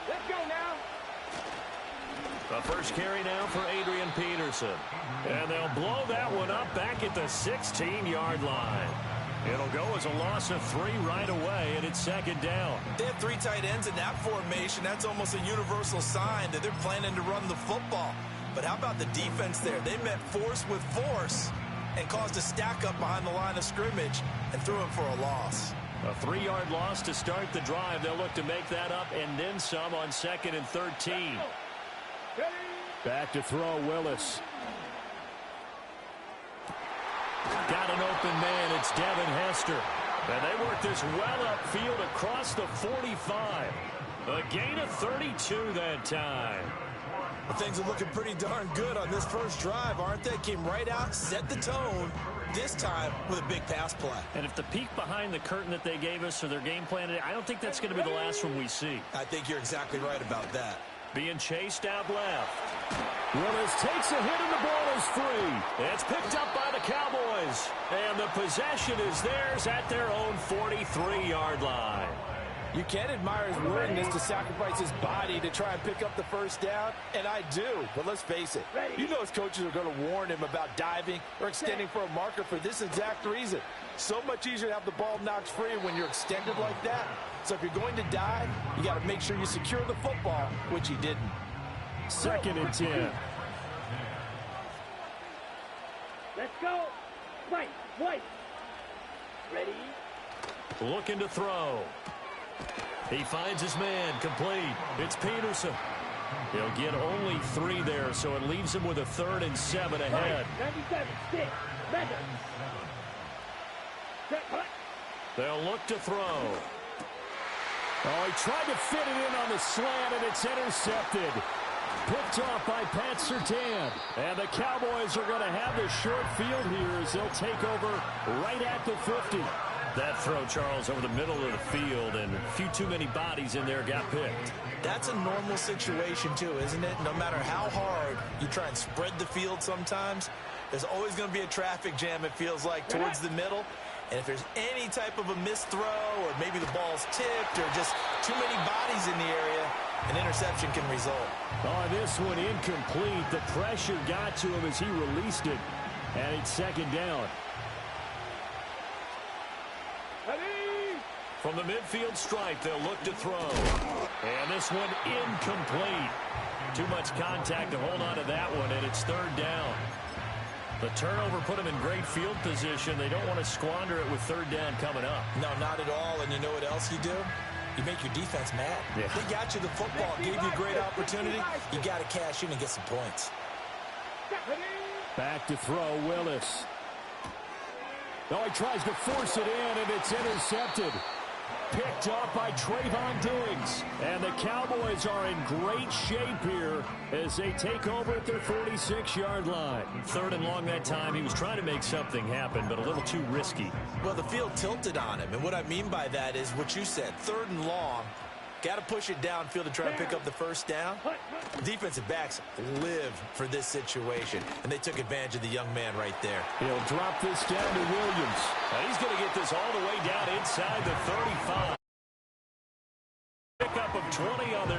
Let's go now. The first carry now for Adrian Peterson. And they'll blow that one up back at the 16-yard line. It'll go as a loss of 3 right away, and it's second down. They have 3 tight ends in that formation. That's almost a universal sign that they're planning to run the football. But how about the defense there? They met force with force and caused a stack up behind the line of scrimmage and threw him for a loss. A 3-yard loss to start the drive. They'll look to make that up and then some on 2nd and 13. Back to throw Willis. Got an open man. It's Devin Hester. And they work this well upfield across the 45. A gain of 32 that time. Well, things are looking pretty darn good on this first drive, aren't they? Came right out, set the tone, this time with a big pass play. And if the peek behind the curtain that they gave us or their game plan, I don't think that's going to be the last one we see. I think you're exactly right about that. Being chased out left. Willis takes a hit and the ball is free. It's picked up by the Cowboys. And the possession is theirs at their own 43-yard line. You can admire his willingness to sacrifice his body to try and pick up the first down, and I do. But let's face it, you know his coaches are going to warn him about diving or extending for a marker for this exact reason. So much easier to have the ball knocked free when you're extended like that. So if you're going to dive, you got to make sure you secure the football, which he didn't. 2nd and 10. Let's go. Right. Ready? Looking to throw. He finds his man, complete. It's Peterson. He'll get only 3 there, so it leaves him with a 3rd and 7 ahead. 97, stick, Madden. They'll look to throw. Oh, he tried to fit it in on the slant, and it's intercepted. Picked off by Pat Surtain. And the Cowboys are going to have the short field here as they'll take over right at the 50. That throw, Charles, over the middle of the field, and a few too many bodies in there got picked. That's a normal situation, too, isn't it? No matter how hard you try and spread the field sometimes, there's always going to be a traffic jam, it feels like, towards the middle. And if there's any type of a missed throw or maybe the ball's tipped or just too many bodies in the area, an interception can result. Oh, this one incomplete. The pressure got to him as he released it. And it's 2nd down. From the midfield stripe, they'll look to throw. And this one incomplete. Too much contact to hold on to that one, and it's 3rd down. The turnover put them in great field position. They don't want to squander it with 3rd down coming up. No, not at all. And you know what else you do? You make your defense mad. Yeah. They got you the football, gave you a great opportunity. You got to cash in and get some points. Back to throw, Willis. Oh, he tries to force it in, and it's intercepted. Picked off by Trayvon Diggs. And the Cowboys are in great shape here as they take over at their 46-yard line. 3rd and long that time. He was trying to make something happen, but a little too risky. Well, the field tilted on him. And what I mean by that is what you said. 3rd and long. Got to push it downfield to try and pick up the first down. Defensive backs live for this situation, and they took advantage of the young man right there. He'll drop this down to Williams. And he's going to get this all the way down inside the 35. Pickup of 20 on their